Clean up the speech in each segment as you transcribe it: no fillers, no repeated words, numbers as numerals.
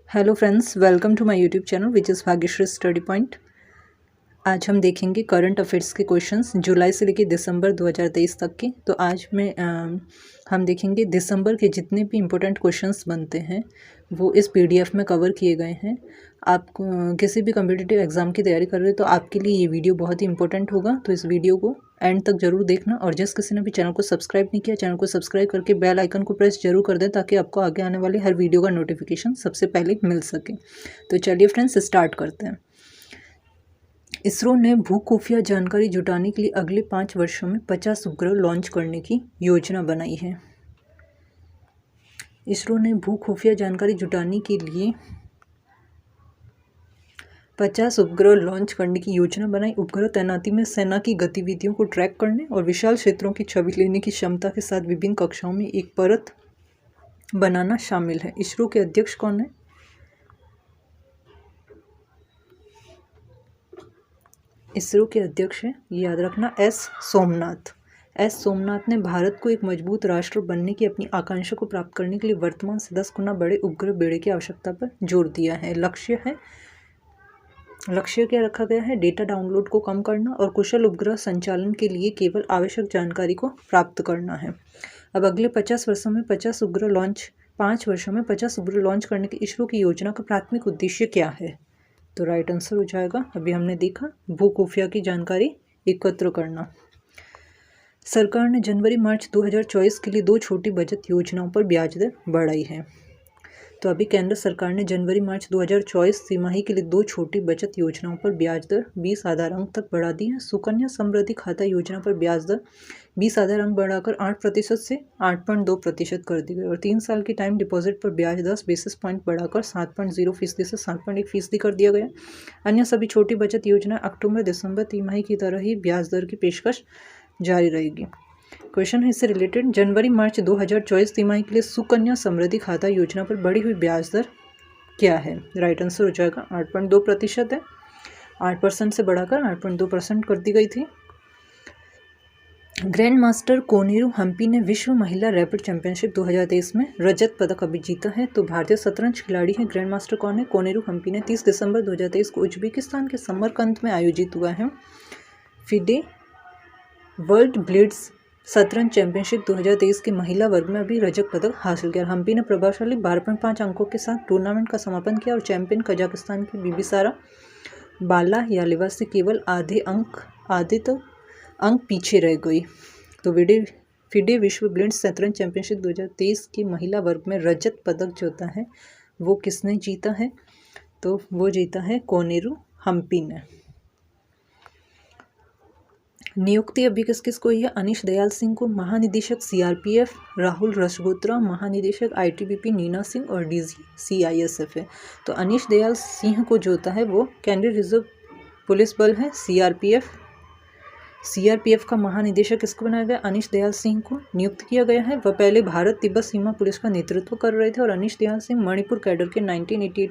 Hello friends, welcome to my YouTube channel which is Bhagyashree study point. आज हम देखेंगे current affairs के questions जुलाई से लेकर दिसंबर 2023 तक के। तो आज में हम देखेंगे दिसंबर के जितने भी इम्पोर्टेंट क्वेश्चंस बनते हैं वो इस पीडीएफ में कवर किए गए हैं। आप किसी भी कम्पिटिटिव एग्ज़ाम की तैयारी कर रहे हो तो आपके लिए ये वीडियो बहुत ही इंपॉर्टेंट होगा, तो इस वीडियो को एंड तक जरूर देखना। और जिस किसी ने भी चैनल को सब्सक्राइब नहीं किया, चैनल को सब्सक्राइब करके बेल आइकन को प्रेस जरूर कर दें ताकि आपको आगे आने वाली हर वीडियो का नोटिफिकेशन सबसे पहले मिल सके। तो चलिए फ्रेंड्स, स्टार्ट करते हैं। इसरो ने भू खुफिया जानकारी जुटाने के लिए अगले 5 वर्षों में 50 उपग्रह लॉन्च करने की योजना बनाई है। इसरो ने भू खुफिया जानकारी जुटाने के लिए 50 उपग्रह लॉन्च करने की योजना बनाई। उपग्रह तैनाती में सेना की गतिविधियों को ट्रैक करने और विशाल क्षेत्रों की छवि लेने की क्षमता के साथ विभिन्न कक्षाओं में एक परत बनाना शामिल है। इसरो के अध्यक्ष कौन है? इसरो के अध्यक्ष हैं, ये याद रखना, एस सोमनाथ। एस सोमनाथ ने भारत को एक मजबूत राष्ट्र बनने की अपनी आकांक्षा को प्राप्त करने के लिए वर्तमान से 10 गुना बड़े उपग्रह बेड़े की आवश्यकता पर जोर दिया है। लक्ष्य क्या रखा गया है? डेटा डाउनलोड को कम करना और कुशल उपग्रह संचालन के लिए केवल आवश्यक जानकारी को प्राप्त करना है। अब अगले 5 वर्षों में 50 उपग्रह लॉन्च करने की इसरो की योजना का प्राथमिक उद्देश्य क्या है? तो राइट आंसर हो जाएगा, अभी हमने देखा, भू खुफिया की जानकारी एकत्र करना। सरकार ने जनवरी-मार्च 2024 के लिए 2 छोटी बचत योजनाओं पर ब्याज दर बढ़ाई है। तो अभी केंद्र सरकार ने जनवरी-मार्च 2024 तिमाही के लिए 2 छोटी बचत योजनाओं पर ब्याज दर 20 आधार अंक तक बढ़ा दी है। सुकन्या समृद्धि खाता योजना पर ब्याज दर 20 आधार अंक बढ़ाकर 8% से 8.2% कर दी गई और 3 साल की टाइम डिपॉजिट पर ब्याज 10 बेसिस पॉइंट बढ़ाकर 7.0% से 7.1% कर दिया गया। अन्य सभी छोटी बचत योजना अक्टूबर-दिसंबर तिमाही की तरह ही ब्याज दर की पेशकश जारी रहेगी। क्वेश्चन है इससे रिलेटेड, जनवरी-मार्च 2024 तिमाही के लिए सुकन्या समृद्धि खाता योजना पर बढ़ी हुई ब्याज दर क्या है? राइट आंसर हो जाएगा 8.2% है। 8% से बढ़ाकर 8.2% कर दी गई थी। ग्रैंड मास्टर कोनेरू हम्पी ने विश्व महिला रैपिड चैंपियनशिप 2023 में रजत पदक अभी जीता है। तो भारतीय शतरंज खिलाड़ी है, ग्रैंड मास्टर कौन है? कोनेरू हम्पी ने 30 दिसंबर 2023 को उज्बेकिस्तान के समरकंद में आयोजित हुआ है फिडे वर्ल्ड ब्लिट्ज शतरंज चैंपियनशिप 2023 के महिला वर्ग में अभी रजत पदक हासिल किया। हम्पी ने प्रभावशाली 12.5 अंकों के साथ टूर्नामेंट का समापन किया और चैंपियन कजाकिस्तान की बिबिसारा बालायालेवा से केवल आधे अंक पीछे रह गई। तो फिडे विश्व ब्लिट्ज शतरंज चैंपियनशिप 2023 की महिला वर्ग में रजत पदक जो होता है वो किसने जीता है? तो वो जीता है कोनेरू हम्पी ने। नियुक्ति अभी किस किस को हुई है? अनीश दयाल सिंह को महानिदेशक सीआरपीएफ, राहुल रसगोत्रा महानिदेशक आईटीबीपी, नीना सिंह और डीजी सीआईएसएफ है। तो अनीश दयाल सिंह को जो होता है वो केंद्रीय रिजर्व पुलिस बल है सीआरपीएफ का महानिदेशक किसको बनाया गया? अनीश दयाल सिंह को नियुक्त किया गया है। वह पहले भारत तिब्बत सीमा पुलिस का नेतृत्व कर रहे थे और अनीश दयाल सिंह मणिपुर कैडर के 1988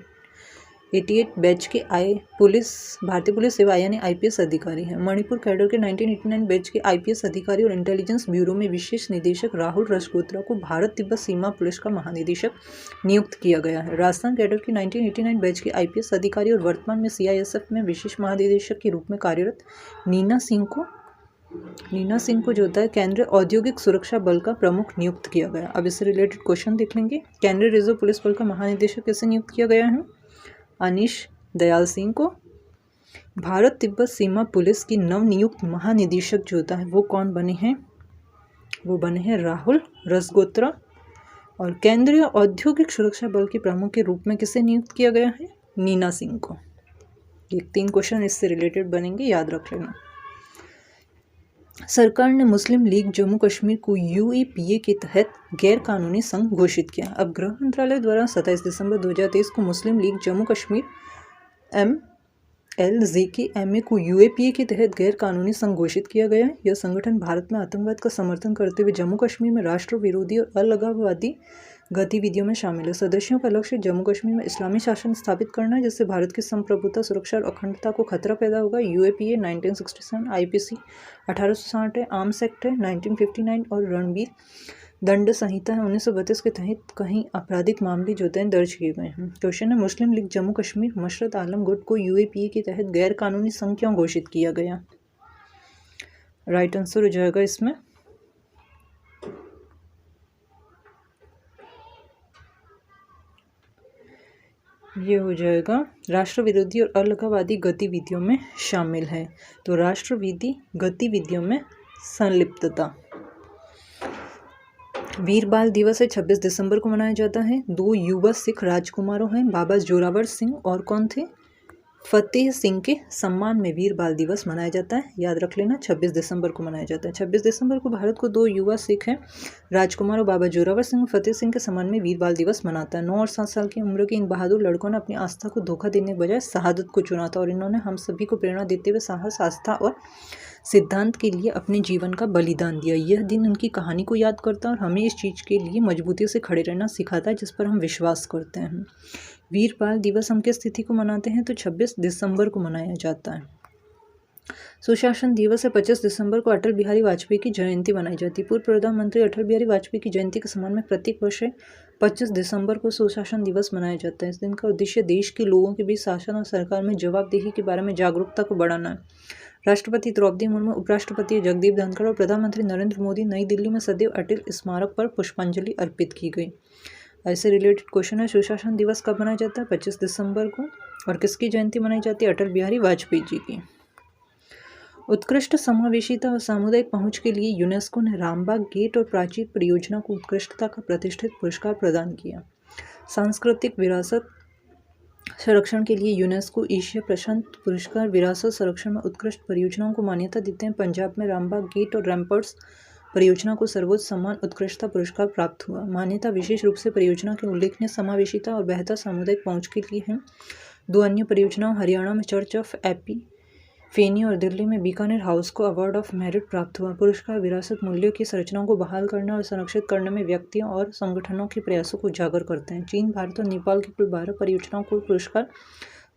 बैच के भारतीय पुलिस सेवा यानी आईपीएस अधिकारी हैं। मणिपुर कैडर के 1989 बैच के आईपीएस अधिकारी और इंटेलिजेंस ब्यूरो में विशेष निदेशक राहुल रसगोत्रा को भारत तिब्बत सीमा पुलिस का महानिदेशक नियुक्त किया गया है। राजस्थान कैडर के 1989 बैच के आईपीएस अधिकारी और वर्तमान में सीआईएसएफ में विशेष महानिदेशक के रूप में कार्यरत नीना सिंह को जो होता है केंद्रीय औद्योगिक सुरक्षा बल का प्रमुख नियुक्त किया गया। अब इससे रिलेटेड क्वेश्चन देख लेंगे। केंद्रीय रिजर्व पुलिस बल का महानिदेशक कैसे नियुक्त किया गया है? अनीश दयाल सिंह को। भारत तिब्बत सीमा पुलिस की नवनियुक्त महानिदेशक जो होता है वो कौन बने हैं? वो बने हैं राहुल रसगोत्रा। और केंद्रीय औद्योगिक सुरक्षा बल के प्रमुख के रूप में किसे नियुक्त किया गया है? नीना सिंह को। ये 3 क्वेश्चन इससे रिलेटेड बनेंगे, याद रख लेना। सरकार ने मुस्लिम लीग जम्मू कश्मीर को यूएपीए के तहत गैर कानूनी संघ घोषित किया। अब गृह मंत्रालय द्वारा 27 दिसंबर 2023 को मुस्लिम लीग जम्मू कश्मीर MLJKMA को यूएपीए के तहत गैर कानूनी संघ घोषित किया गया है। यह संगठन भारत में आतंकवाद का समर्थन करते हुए जम्मू कश्मीर में राष्ट्र विरोधी और अलगाववादी गतिविधियों में शामिल है। सदस्यों का लक्ष्य जम्मू कश्मीर में इस्लामी शासन स्थापित करना है जिससे भारत की संप्रभुता, सुरक्षा और अखंडता को खतरा पैदा होगा। यूएपीए 1967, आईपीसी 1860 है, आर्म्स एक्ट है 1959 और रणबीर दंड संहिता है 1932 के तहत कहीं आपराधिक मामले जो हैं दर्ज किए गए हैं। क्वेश्चन है मुस्लिम लीग जम्मू कश्मीर मशरत आलम गुट को यूएपीए के तहत गैर कानूनी संघ क्यों घोषित किया गया? राइट आंसर हो जाएगा इसमें ये हो जाएगा राष्ट्र विरोधी और अलगाववादी गतिविधियों में शामिल है। तो राष्ट्रविरोधी गतिविधियों में संलिप्तता। वीर बाल दिवस है 26 दिसंबर को मनाया जाता है। 2 युवा सिख राजकुमारों हैं, बाबा जोरावर सिंह और कौन थे? फतेह सिंह के सम्मान में वीर बाल दिवस मनाया जाता है। याद रख लेना 26 दिसंबर को मनाया जाता है। 26 दिसंबर को भारत को 2 युवा सिख हैं, राजकुमार और बाबा जोरावर सिंह और फतेह सिंह के सम्मान में वीर बाल दिवस मनाता है। 9 और 7 साल की उम्र के इन बहादुर लड़कों ने अपनी आस्था को धोखा देने के बजाय शहादत को चुना था और इन्होंने हम सभी को प्रेरणा देते हुए साहस, आस्था और सिद्धांत के लिए अपने जीवन का बलिदान दिया। यह दिन उनकी कहानी को याद करता है और हमें इस चीज़ के लिए मजबूती से खड़े रहना सिखाता है जिस पर हम विश्वास करते हैं। वीर बाल दिवस हम किस तिथि को मनाते हैं? तो 26 दिसंबर को मनाया जाता है। सुशासन दिवस है 25 दिसंबर को अटल बिहारी वाजपेयी की जयंती मनाई जाती है। पूर्व प्रधानमंत्री अटल बिहारी वाजपेयी की जयंती के सम्मान में प्रत्येक वर्ष 25 दिसंबर को सुशासन दिवस मनाया जाता है। इस दिन का उद्देश्य देश के लोगों के बीच शासन और सरकार में जवाबदेही के बारे में जागरूकता को बढ़ाना है। राष्ट्रपति द्रौपदी मुर्मू, उपराष्ट्रपति जगदीप धनखड़ और प्रधानमंत्री नरेंद्र मोदी नई दिल्ली में सदैव अटल स्मारक पर पुष्पांजलि अर्पित की गई। ऐसे रिलेटेड क्वेश्चन है सुशासन दिवस कब मनाया जाता है? 25 दिसंबर को। और किसकी जयंती मनाई जाती है? अटल बिहारी वाजपेयी जी की। उत्कृष्ट समावेशिता और सामुदायिक पहुंच के लिए यूनेस्को ने रामबाग गेट और प्राचीर परियोजना को उत्कृष्टता का प्रतिष्ठित पुरस्कार प्रदान किया। सांस्कृतिक विरासत संरक्षण के लिए यूनेस्को एशिया प्रशांत पुरस्कार विरासत संरक्षण में उत्कृष्ट परियोजनाओं को मान्यता देते हैं। पंजाब में रामबाग गेट और रैम्पर्ट्स परियोजना को सर्वोच्च सम्मान उत्कृष्टता पुरस्कार प्राप्त हुआ। मान्यता विशेष रूप से परियोजना की उल्लेखनीय समावेशिता और बेहतर सामुदायिक पहुंच के लिए है। 2 अन्य परियोजनाओं हरियाणा में चर्च ऑफ एपिफेनी और दिल्ली में बीकानेर हाउस को अवार्ड ऑफ मेरिट प्राप्त हुआ। पुरस्कार विरासत मूल्यों की संरचनाओं को बहाल करने और संरक्षित करने में व्यक्तियों और संगठनों के प्रयासों को उजागर करते हैं। चीन, भारत और नेपाल की कुल 12 परियोजनाओं को पुरस्कार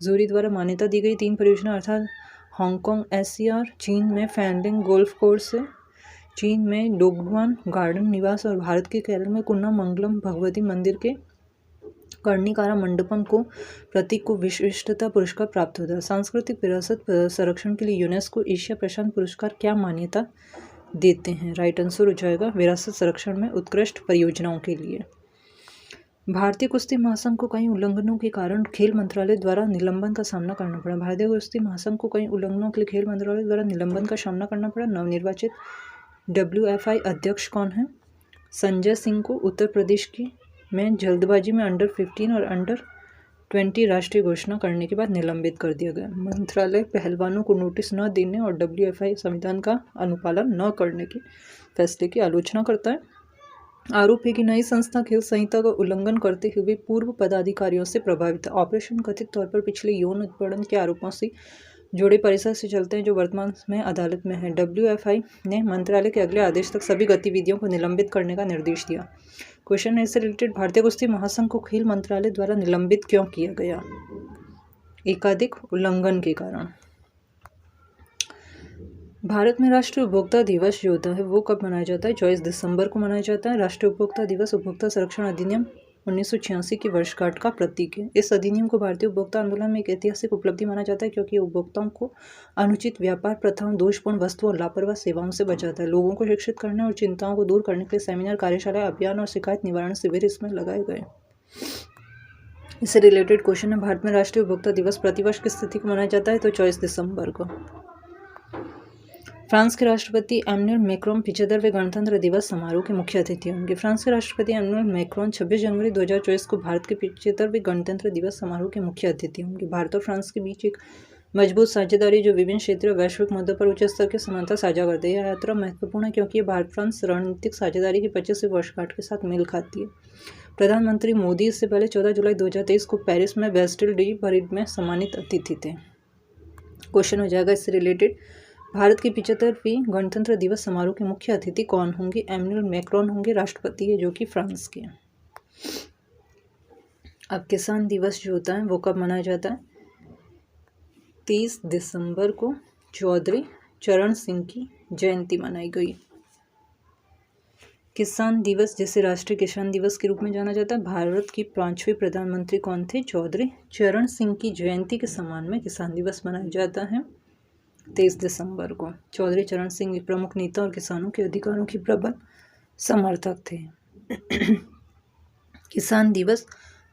जूरी द्वारा मान्यता दी गई। 3 परियोजना अर्थात हांगकांग SCR, चीन में फैनलिंग गोल्फ कोर्स है, चीन में डोगवान गार्डन निवास और भारत के केरल में कुन्नामंगलम भगवती मंदिर के कर्णिकारा मंडपम को प्रतीक को विशिष्टता पुरस्कार प्राप्त होता है। सांस्कृतिक विरासत संरक्षण के लिए यूनेस्को एशिया प्रशांत पुरस्कार क्या मान्यता देते हैं? राइट आंसर हो जाएगा विरासत संरक्षण में उत्कृष्ट परियोजनाओं के लिए। भारतीय कुश्ती महासंघ को कई उल्लंघनों के कारण खेल मंत्रालय द्वारा निलंबन का सामना करना पड़ा। भारतीय कुश्ती महासंघ को कई उल्लंघनों के लिए खेल मंत्रालय द्वारा निलंबन का सामना करना पड़ा। नवनिर्वाचित WFI अध्यक्ष कौन है? संजय सिंह को उत्तर प्रदेश में जल्दबाजी में अंडर 15 और अंडर 20 राष्ट्रीय घोषणा करने के बाद निलंबित कर दिया गया। मंत्रालय पहलवानों को नोटिस न देने और WFI संविधान का अनुपालन न करने के फैसले की आलोचना करता है। आरोप है कि नई संस्था खेल संहिता का उल्लंघन करते हुए पूर्व पदाधिकारियों से प्रभावित है। ऑपरेशन कथित तौर पर पिछले यौन उत्पीड़न के आरोपों से जुड़े परिसर से चलते हैं जो वर्तमान में अदालत में है। WFI ने मंत्रालय के अगले आदेश तक सभी गतिविधियों को निलंबित करने का निर्देश दिया। क्वेश्चन है इससे रिलेटेड भारतीय कुश्ती महासंघ को खेल मंत्रालय द्वारा निलंबित क्यों किया गया? एकाधिक उल्लंघन के कारण। भारत में राष्ट्रीय उपभोक्ता दिवस जो होता है वो कब मनाया जाता है? 24 दिसंबर को मनाया जाता है। राष्ट्रीय उपभोक्ता दिवस उपभोक्ता संरक्षण अधिनियम 1986 की वर्षगांठ का प्रतीक है। इस अधिनियम को भारतीय उपभोक्ता आंदोलन में एक ऐतिहासिक उपलब्धि माना जाता है क्योंकि उपभोक्ताओं को अनुचित व्यापार प्रथाओं, दोषपूर्ण वस्तुओं और लापरवाह सेवाओं से बचाता है। लोगों को शिक्षित करने और चिंताओं को दूर करने के लिए सेमिनार, कार्यशाला, अभियान और शिकायत निवारण शिविर इसमें लगाए गए। इससे रिलेटेड क्वेश्चन है भारत में राष्ट्रीय उपभोक्ता दिवस प्रतिवर्ष किस तिथि को मनाया जाता है? तो 24 दिसंबर को। फ्रांस के राष्ट्रपति एमैनुएल मैक्रोन 75वें गणतंत्र दिवस समारोह के मुख्य अतिथि होंगे। फ्रांस के राष्ट्रपति एमैनुएल मैक्रोन 26 जनवरी 2024 को भारत के 75वें गणतंत्र दिवस समारोह के मुख्य अतिथि होंगे। भारत और फ्रांस के बीच एक मजबूत साझेदारी जो विभिन्न क्षेत्रीय और वैश्विक मुद्दों पर उच्च स्तर की समानता साझा करती है। यह यात्रा महत्वपूर्ण है क्योंकि ये भारत फ्रांस रणनीतिक साझेदारी की 25वीं वर्षगांठ के साथ मेल खाती है। प्रधानमंत्री मोदी इससे पहले 14 जुलाई 2023 को पेरिस में बेस्टिल डी परेड में सम्मानित अतिथि थे। क्वेश्चन हो जाएगा इससे रिलेटेड भारत की 75वीं गणतंत्र दिवस समारोह के मुख्य अतिथि कौन होंगे? एमैनुएल मैक्रोन होंगे, राष्ट्रपति है जो कि फ्रांस के। अब किसान दिवस जो होता है वो कब मनाया जाता है? 30 दिसंबर को चौधरी चरण सिंह की जयंती मनाई गई। किसान दिवस, जिसे राष्ट्रीय किसान दिवस के रूप में जाना जाता है, भारत के 5वें प्रधानमंत्री कौन थे? चौधरी चरण सिंह की जयंती के सम्मान में किसान दिवस मनाया जाता है 23 दिसंबर को। चौधरी चरण सिंह एक प्रमुख नेता और किसानों के अधिकारों के प्रबल समर्थक थे। किसान दिवस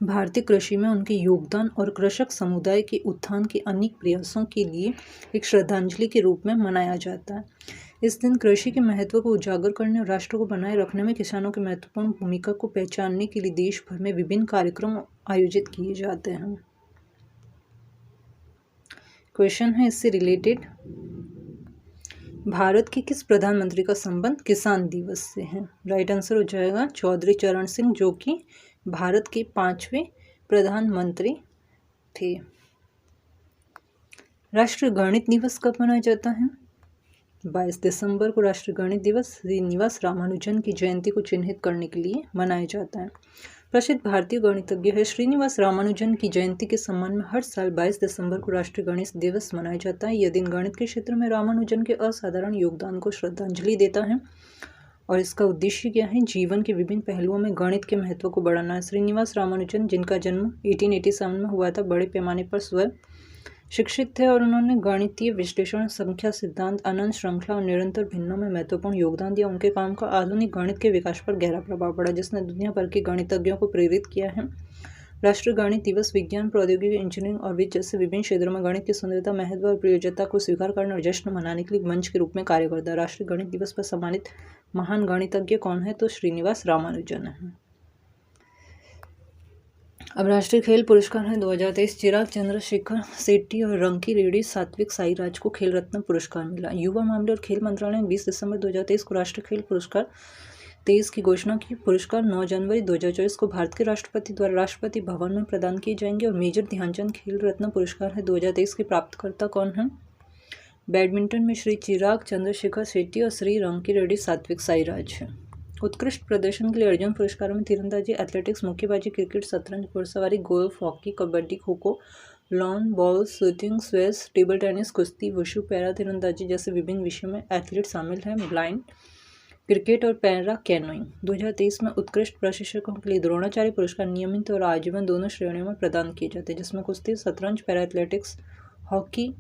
भारतीय कृषि में उनके योगदान और कृषक समुदाय के उत्थान के अनेक प्रयासों के लिए एक श्रद्धांजलि के रूप में मनाया जाता है। इस दिन कृषि के महत्व को उजागर करने और राष्ट्र को बनाए रखने में किसानों की महत्वपूर्ण भूमिका को पहचानने के लिए देश भर में विभिन्न कार्यक्रम आयोजित किए जाते हैं। क्वेश्चन है इससे रिलेटेड, भारत के किस प्रधानमंत्री का संबंध किसान दिवस से है? राइट आंसर हो जाएगा चौधरी चरण सिंह, जो कि भारत के 5वें प्रधानमंत्री थे। राष्ट्रीय गणित दिवस कब मनाया जाता है? 22 दिसंबर को राष्ट्रीय गणित दिवस श्रीनिवास रामानुजन की जयंती को चिन्हित करने के लिए मनाया जाता है। प्रसिद्ध भारतीय गणितज्ञ है श्रीनिवास रामानुजन की जयंती के सम्मान में हर साल 22 दिसंबर को राष्ट्रीय गणित दिवस मनाया जाता है। यह दिन गणित के क्षेत्र में रामानुजन के असाधारण योगदान को श्रद्धांजलि देता है और इसका उद्देश्य क्या है? जीवन के विभिन्न पहलुओं में गणित के महत्व को बढ़ाना है। श्रीनिवास रामानुजन, जिनका जन्म 1887 में हुआ था, बड़े पैमाने पर स्वयं शिक्षित थे और उन्होंने गणितीय विश्लेषण, संख्या सिद्धांत, अनंत श्रृंखला और निरंतर भिन्नों में महत्वपूर्ण योगदान दिया। उनके काम का आधुनिक गणित के विकास पर गहरा प्रभाव पड़ा, जिसने दुनिया भर के गणितज्ञों को प्रेरित किया है। राष्ट्रीय गणित दिवस विज्ञान, प्रौद्योगिकी, इंजीनियरिंग और वित्त जैसे विभिन्न क्षेत्रों में गणित की सुंदरता, महत्व और प्रयोज्यता को स्वीकार करने और जश्न मनाने के लिए मंच के रूप में कार्य करता है। राष्ट्रीय गणित दिवस पर सम्मानित महान गणितज्ञ कौन है? तो श्रीनिवास रामानुजन है। अब राष्ट्रीय खेल पुरस्कार है 2023। चिराग चंद्रशेखर शेट्टी और रंकी रेड्डी सात्विक साईराज को खेल रत्न पुरस्कार मिला। युवा मामले और खेल मंत्रालय ने 20 दिसंबर 2023 को राष्ट्रीय खेल पुरस्कार 23 की घोषणा की। पुरस्कार 9 जनवरी 2024 को भारत के राष्ट्रपति द्वारा राष्ट्रपति भवन में प्रदान किए जाएंगे। और मेजर ध्यानचंद खेल रत्न पुरस्कार है 2023 के प्राप्तकर्ता कौन है? बैडमिंटन में श्री चिराग चंद्रशेखर शेट्टी और श्री रंकी रेड्डी सात्विक साईराज है। उत्कृष्ट प्रदर्शन के लिए अर्जुन पुरस्कारों में तीरंदाजी, एथलेटिक्स, मुक्केबाजी, क्रिकेट, शतरंज, घुड़सवारी, golf, hockey, kabaddi, kho kho, lawn ball, shooting, squash, table tennis, कुश्ती, वुशु, पैरा तीरंदाजी जैसे विभिन्न विषयों में एथलीट शामिल हैं। ब्लाइंड क्रिकेट और पैरा कैनोइंग। 2023 में उत्कृष्ट प्रशिक्षकों के लिए द्रोणाचार्य पुरस्कार नियमित और आजीवन दोनों श्रेणियों में प्रदान किए जाते हैं, जिसमें कुश्ती, शतरंज, para athletics, hockey,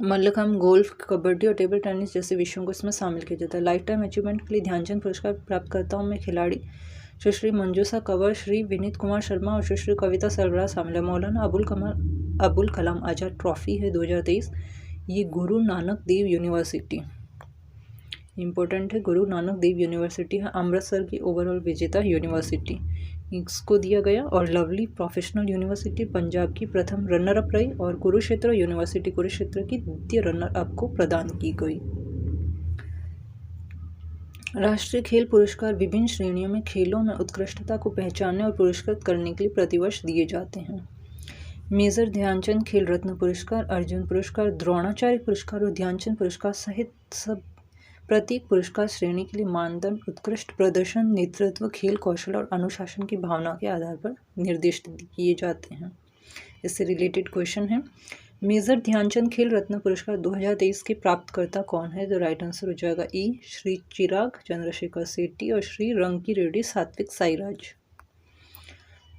mallakhamb, golf, kabaddi और टेबल टेनिस जैसे विषयों को इसमें शामिल किया जाता है। लाइफ टाइम अचीवमेंट के लिए ध्यानचंद पुरस्कार प्राप्तकर्ताओं में खिलाड़ी सुश्री मंजूषा कंवर, श्री विनीत कुमार शर्मा और सुश्री कविता सरबराह शामिल है। मौलाना अबुल कलाम आजाद ट्रॉफी है 2023। ये गुरु नानक देव यूनिवर्सिटी, इम्पोर्टेंट है, गुरु नानक देव यूनिवर्सिटी है, अमृतसर की ओवरऑल विजेता यूनिवर्सिटी इसको दिया गया। और लवली प्रोफेशनल यूनिवर्सिटी पंजाब की प्रथम रनर अप रही और कुरुक्षेत्र यूनिवर्सिटी कुरुक्षेत्र की द्वितीय रनर अप को प्रदान की गई। राष्ट्रीय खेल पुरस्कार विभिन्न श्रेणियों में खेलों में उत्कृष्टता को पहचानने और पुरस्कृत करने के लिए प्रतिवर्ष दिए जाते हैं। मेजर ध्यानचंद खेल रत्न पुरस्कार, अर्जुन पुरस्कार, द्रोणाचार्य पुरस्कार और ध्यानचंद पुरस्कार सहित सब प्रत्येक पुरस्कार श्रेणी के लिए मानदंड उत्कृष्ट प्रदर्शन, नेतृत्व, खेल कौशल और अनुशासन की भावना के आधार पर निर्दिष्ट किए जाते हैं। इससे रिलेटेड क्वेश्चन है, मेजर ध्यानचंद खेल रत्न पुरस्कार 2023 के प्राप्तकर्ता कौन है? तो राइट आंसर हो जाएगा ई, श्री चिराग चंद्रशेखर शेट्टी और श्री रंकी रेड्डी सात्विक साईराज।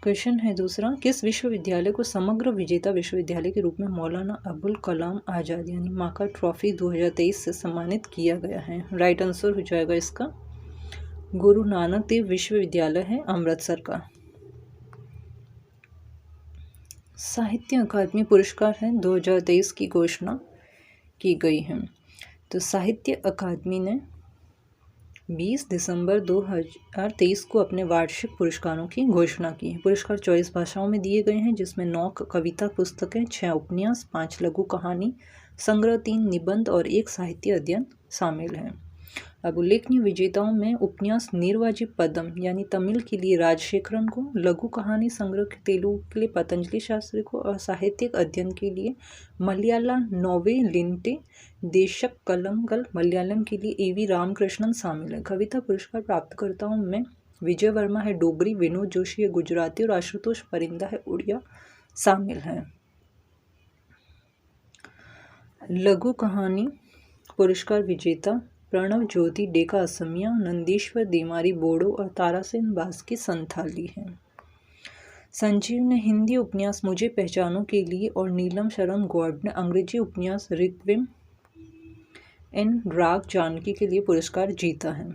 क्वेश्चन है दूसरा, किस विश्वविद्यालय को समग्र विजेता विश्वविद्यालय के रूप में मौलाना अबुल कलाम आजाद यानी माका ट्रॉफी 2023 से सम्मानित किया गया है? राइट आंसर हो जाएगा इसका गुरु नानक देव विश्वविद्यालय है अमृतसर का। साहित्य अकादमी पुरस्कार है 2023 की घोषणा की गई है। तो साहित्य अकादमी ने 20 दिसंबर 2023 को अपने वार्षिक पुरस्कारों की घोषणा की है। पुरस्कार 24 भाषाओं में दिए गए हैं, जिसमें 9 कविता पुस्तकें, 6 उपन्यास, 5 लघु कहानी संग्रह, 3 निबंध और 1 साहित्य अध्ययन शामिल हैं। अब उल्लेखनीय विजेताओं में उपन्यास निर्वाजी पदम यानी तमिल के लिए राजशेखरन को, लघु कहानी संग्रह तेलुगु के लिए पतंजलि शास्त्री को और साहित्यिक अध्ययन के लिए मलयाला नोवे लिंटे देशक कलंगल मलयालम के लिए एवी रामकृष्णन शामिल है। कविता पुरस्कार प्राप्तकर्ताओं में विजय वर्मा है डोगरी, विनोद जोशी है गुजराती और आशुतोष परिंदा है उड़िया शामिल हैं। लघु कहानी पुरस्कार विजेता प्रणव ज्योति डेका असमिया, नंदीश्वर देमारी बोडो और तारासेन बास्की संथाली हैं। संजीव ने हिंदी उपन्यास मुझे पहचानो के लिए और नीलम शरण गौड़ ने अंग्रेजी उपन्यास रिक्विएम इन राग जानकी के लिए पुरस्कार जीता है।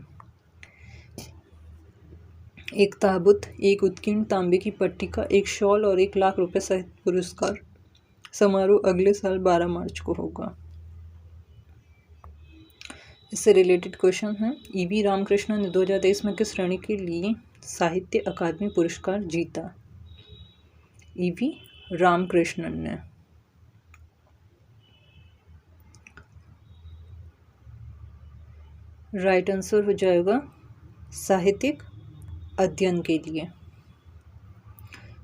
एक ताबूत, एक उत्कीर्ण तांबे की पट्टिका, एक शॉल और 1 लाख रुपए सहित पुरस्कार समारोह अगले साल 12 मार्च को होगा। इससे रिलेटेड क्वेश्चन है, ईवी रामकृष्णन ने 2023 में किस श्रेणी के लिए साहित्य अकादमी पुरस्कार जीता? ईवी रामकृष्णन ने राइट आंसर हो जाएगा साहित्यिक अध्ययन के लिए।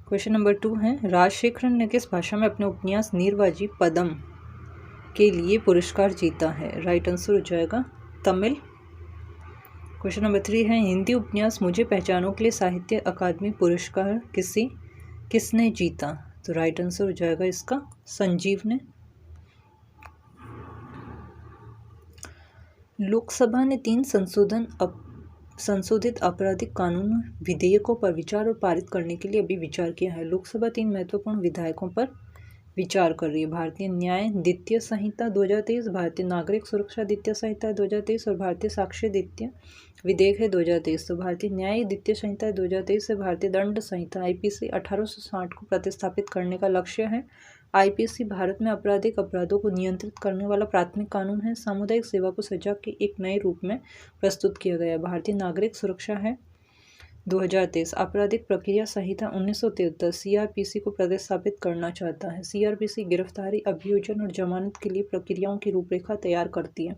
क्वेश्चन नंबर 2 है, राजशेखरन ने किस भाषा में अपने उपन्यास नीरवाजी पदम के लिए पुरस्कार जीता है? राइट आंसर हो जाएगा तमिल। क्वेश्चन नंबर 3 है, हिंदी उपन्यास मुझे पहचानो के लिए साहित्य अकादमी पुरस्कार किसने जीता? तो राइट आंसर हो जाएगा इसका संजीव ने। लोकसभा ने 3 संशोधित आपराधिक कानून विधेयकों पर विचार और पारित करने के लिए अभी विचार किया है। लोकसभा 3 महत्वपूर्ण विधेयकों पर विचार कर रही है। भारतीय न्याय द्वितीय संहिता 2023, भारतीय नागरिक सुरक्षा द्वितीय संहिता 2023 और भारतीय साक्ष्य द्वितीय विधेयक है 2023। तो भारतीय न्याय द्वितीय संहिता 2023 से भारतीय दंड संहिता आईपीसी 1860 को प्रतिस्थापित करने का लक्ष्य है। आईपीसी भारत में आपराधिक अपराधों को नियंत्रित करने वाला प्राथमिक कानून है। सामुदायिक सेवा को सजा के एक नए रूप में प्रस्तुत किया गया। भारतीय नागरिक सुरक्षा है 2023। आपराधिक प्रक्रिया संहिता 1973 सीआरपीसी को प्रतिस्थापित करना चाहता है। सीआरपीसी गिरफ्तारी, अभियोजन और जमानत के लिए प्रक्रियाओं की रूपरेखा तैयार करती है।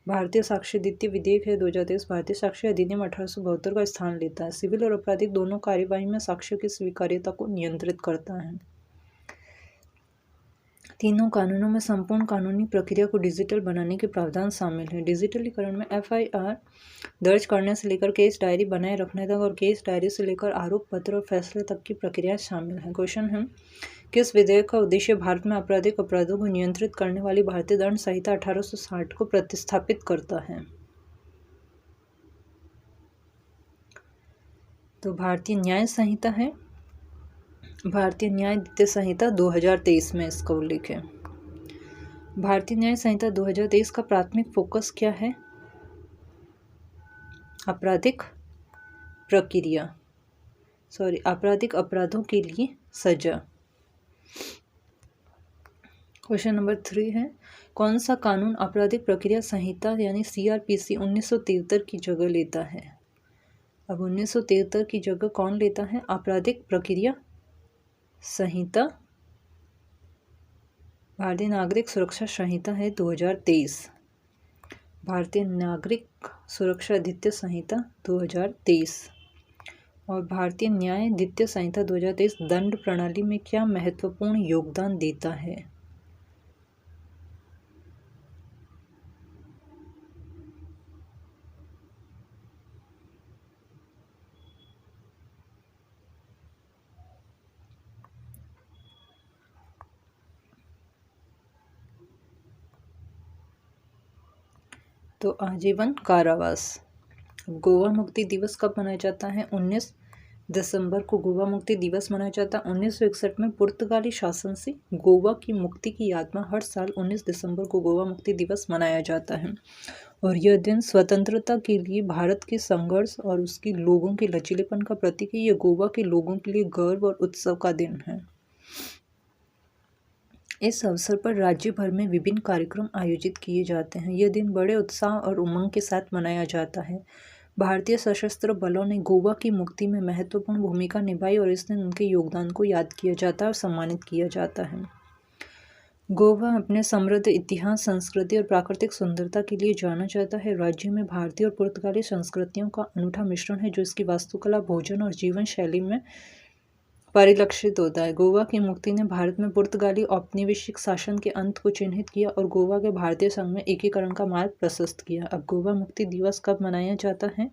भारतीय साक्ष्य द्वितीय विधेयक है 2023। भारतीय साक्ष्य अधिनियम 1872 का स्थान लेता है। सिविल और आपराधिक दोनों कार्यवाही में साक्ष्य की स्वीकार्यता को नियंत्रित करता है। तीनों कानूनों में संपूर्ण कानूनी प्रक्रिया को डिजिटल बनाने के प्रावधान शामिल हैं। डिजिटलीकरण में एफआईआर दर्ज करने से लेकर केस डायरी बनाए रखने तक और केस डायरी से लेकर आरोप पत्र और फैसले तक की प्रक्रिया शामिल है। क्वेश्चन है, किस विधेयक का उद्देश्य भारत में आपराधिक अपराधों को नियंत्रित करने वाली भारतीय दंड संहिता 1860 को प्रतिस्थापित करता है? तो भारतीय न्याय संहिता है, भारतीय न्याय द्वितीय संहिता 2023 में इसका उल्लेख है। भारतीय न्याय संहिता 2023 का प्राथमिक फोकस क्या है? आपराधिक अपराधों के लिए सजा। क्वेश्चन नंबर 3 है, कौन सा कानून आपराधिक प्रक्रिया संहिता यानी सीआरपीसी 1973 की जगह लेता है? अब 1973 की जगह कौन लेता है? आपराधिक प्रक्रिया संहिता भारतीय नागरिक सुरक्षा संहिता है 2023। भारतीय नागरिक सुरक्षा द्वितीय संहिता 2023 और भारतीय न्याय द्वितीय संहिता 2023 दंड प्रणाली में क्या महत्वपूर्ण योगदान देता है? तो आजीवन कारावास। गोवा मुक्ति दिवस कब मनाया जाता है? 19 दिसंबर को गोवा मुक्ति दिवस मनाया जाता है। 1961 में पुर्तगाली शासन से गोवा की मुक्ति की याद में हर साल 19 दिसंबर को गोवा मुक्ति दिवस मनाया जाता है और यह दिन स्वतंत्रता के लिए भारत के संघर्ष और उसके लोगों के लचीलेपन का प्रतीक है। यह गोवा के लोगों के लिए गर्व और उत्सव का दिन है। इस अवसर पर राज्य भर में विभिन्न कार्यक्रम आयोजित किए जाते हैं। यह दिन बड़े उत्साह और उमंग के साथ मनाया जाता है। भारतीय सशस्त्र बलों ने गोवा की मुक्ति में महत्वपूर्ण भूमिका निभाई और इस दिन उनके योगदान को याद किया जाता है और सम्मानित किया जाता है। गोवा अपने समृद्ध इतिहास, संस्कृति और प्राकृतिक सुंदरता के लिए जाना जाता है। राज्य में भारतीय और पुर्तगाली संस्कृतियों का अनूठा मिश्रण है जो इसकी वास्तुकला, भोजन और जीवन शैली में परिलक्षित होता है। गोवा की मुक्ति ने भारत में पुर्तगाली औपनिवेशिक शासन के अंत को चिन्हित किया और गोवा के भारतीय संघ में एकीकरण का मार्ग प्रशस्त किया। अब गोवा मुक्ति दिवस कब मनाया जाता है?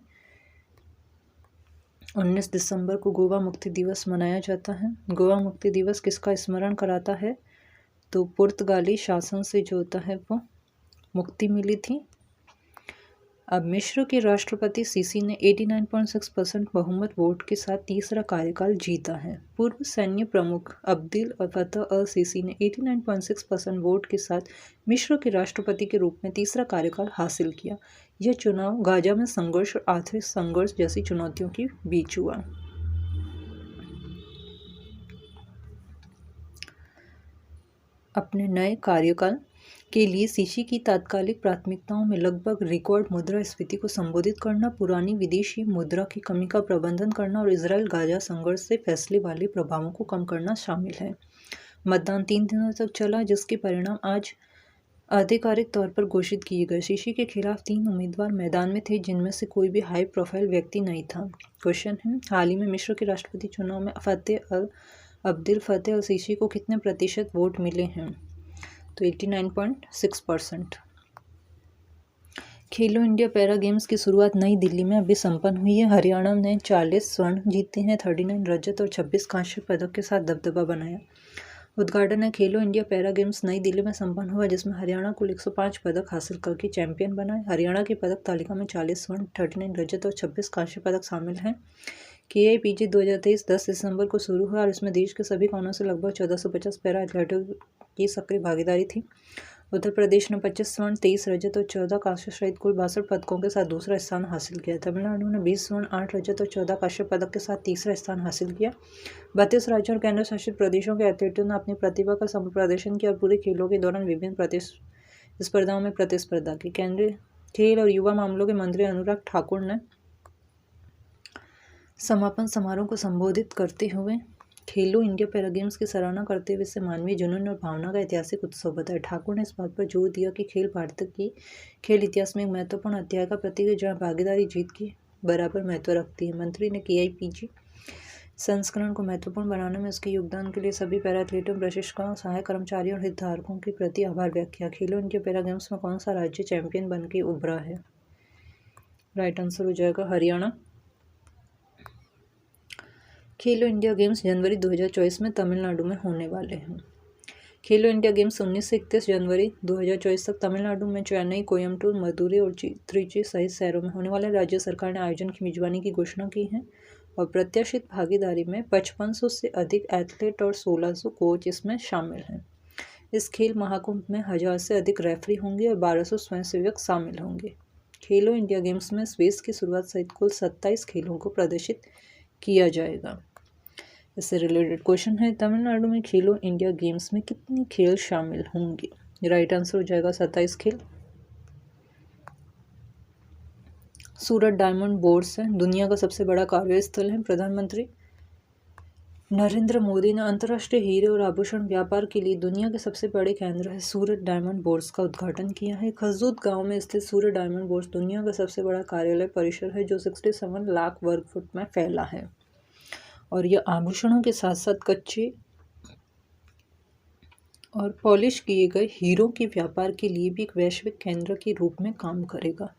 19 दिसंबर को गोवा मुक्ति दिवस मनाया जाता है। गोवा मुक्ति दिवस किसका स्मरण कराता है? तो पुर्तगाली शासन से जो होता है वो मुक्ति मिली थी अब मिस्र के राष्ट्रपति सीसी ने 89.6% बहुमत वोट के साथ तीसरा कार्यकाल जीता है। पूर्व सैन्य प्रमुख अब्दिल फतह अल सीसी ने 89.6% वोट के साथ मिस्र के राष्ट्रपति के रूप में तीसरा कार्यकाल हासिल किया। यह चुनाव गाजा में संघर्ष और आर्थिक संघर्ष जैसी चुनौतियों के बीच हुआ। अपने नए कार्यकाल के लिए सीसी की तात्कालिक प्राथमिकताओं में लगभग रिकॉर्ड मुद्रास्फीति को संबोधित करना, पुरानी विदेशी मुद्रा की कमी का प्रबंधन करना और इजराइल गाजा संघर्ष से फैसले वाले प्रभावों को कम करना शामिल है। मतदान 3 दिनों तक चला, जिसके परिणाम आज आधिकारिक तौर पर घोषित किए गए। सीसी के खिलाफ 3 उम्मीदवार मैदान में थे, जिनमें से कोई भी हाई प्रोफाइल व्यक्ति नहीं था। क्वेश्चन है, हाल ही में मिस्र के राष्ट्रपति चुनाव में अब्दिल फतेह अल सीसी को कितने प्रतिशत वोट मिले हैं? तो 89.6%। खेलो इंडिया पैरा गेम्स की शुरुआत नई दिल्ली में अभी संपन्न हुई है। हरियाणा ने 40 स्वर्ण जीते हैं, 39 रजत और 26 कांस्य पदक के साथ दबदबा बनाया। उद्घाटन है खेलो इंडिया पैरा गेम्स नई दिल्ली में संपन्न हुआ, जिसमें हरियाणा कुल 105 पदक हासिल करके चैंपियन बना है। हरियाणा की पदक तालिका में 40 स्वर्ण, 39 रजत और 26 कांस्य पदक शामिल हैं। KIPG 2023 10 दिसंबर को शुरू हुआ और इसमें देश के सभी कोनों से लगभग 1450 पैरा एथलीटों की सक्रिय भागीदारी थी। उत्तर प्रदेश ने 25 स्वर्ण, 23 रजत और 14 कांस्य सहित कुल 62 पदकों के साथ दूसरा स्थान हासिल किया। तमिलनाडु ने 20 स्वर्ण, 8 रजत और 14 कांस्य पदक के साथ तीसरा स्थान हासिल किया। 32 राज्यों और केंद्र शासित प्रदेशों के एथलीटों ने अपनी प्रतिभा का प्रदर्शन किया और पूरे खेलों के दौरान विभिन्न स्पर्धाओं में प्रतिस्पर्धा की। केंद्रीय खेल और युवा मामलों के मंत्री अनुराग ठाकुर ने समापन समारोह को संबोधित करते हुए खेलो इंडिया पैरा गेम्स की सराहना करते हुए इसे मानवीय जुनून और भावना का ऐतिहासिक उत्सव बताया। ठाकुर ने इस बात पर जोर दिया कि खेल भारत की खेल इतिहास में एक महत्वपूर्ण अध्याय का प्रतीक है, जहां भागीदारी जीत की बराबर महत्व रखती है। मंत्री ने KIPG संस्करण को महत्वपूर्ण बनाने में उसके योगदान के लिए सभी पैरा एथलीटों, प्रशिक्षकों, सहायक कर्मचारियों और हितधारकों के प्रति आभार व्यक्त किया। खेलो इंडिया पैरा गेम्स में कौन सा राज्य चैंपियन बन के उभरा है? राइट आंसर हो जाएगा हरियाणा। खेलो इंडिया गेम्स जनवरी 2024 में तमिलनाडु में होने वाले हैं। खेलो इंडिया गेम्स 19 से 31 जनवरी 2024 तक तमिलनाडु में चेन्नई, कोयम्बटूर, मदुरै और त्रिची सहित शहरों में होने वाले। राज्य सरकार ने आयोजन की मेजबानी की घोषणा की है और प्रत्याशित भागीदारी में 5500 से अधिक एथलीट और 1600 कोच इसमें शामिल हैं। इस खेल महाकुंभ में 1000 से अधिक रेफरी होंगे और 1200 स्वयंसेवक शामिल होंगे। खेलो इंडिया गेम्स में स्पेस की शुरुआत सहित कुल 27 खेलों को प्रदर्शित किया जाएगा। इससे रिलेटेड क्वेश्चन है, तमिलनाडु में खेलो इंडिया गेम्स में कितने खेल शामिल होंगे? राइट आंसर हो जाएगा 27 खेल। सूरत डायमंड बोर्स है दुनिया का सबसे बड़ा कार्यस्थल है। प्रधानमंत्री नरेंद्र मोदी ने अंतर्राष्ट्रीय हीरे और आभूषण व्यापार के लिए दुनिया के सबसे बड़े केंद्र है सूरत डायमंड बोर्स का उद्घाटन किया है। खजूद गांव में स्थित सूरत डायमंड बोर्स दुनिया का सबसे बड़ा कार्यालय परिसर है, जो 67 लाख वर्ग फुट में फैला है और यह आभूषणों के साथ साथ कच्चे और पॉलिश किए गए हीरों के व्यापार के लिए भी एक वैश्विक केंद्र के रूप में काम करेगा।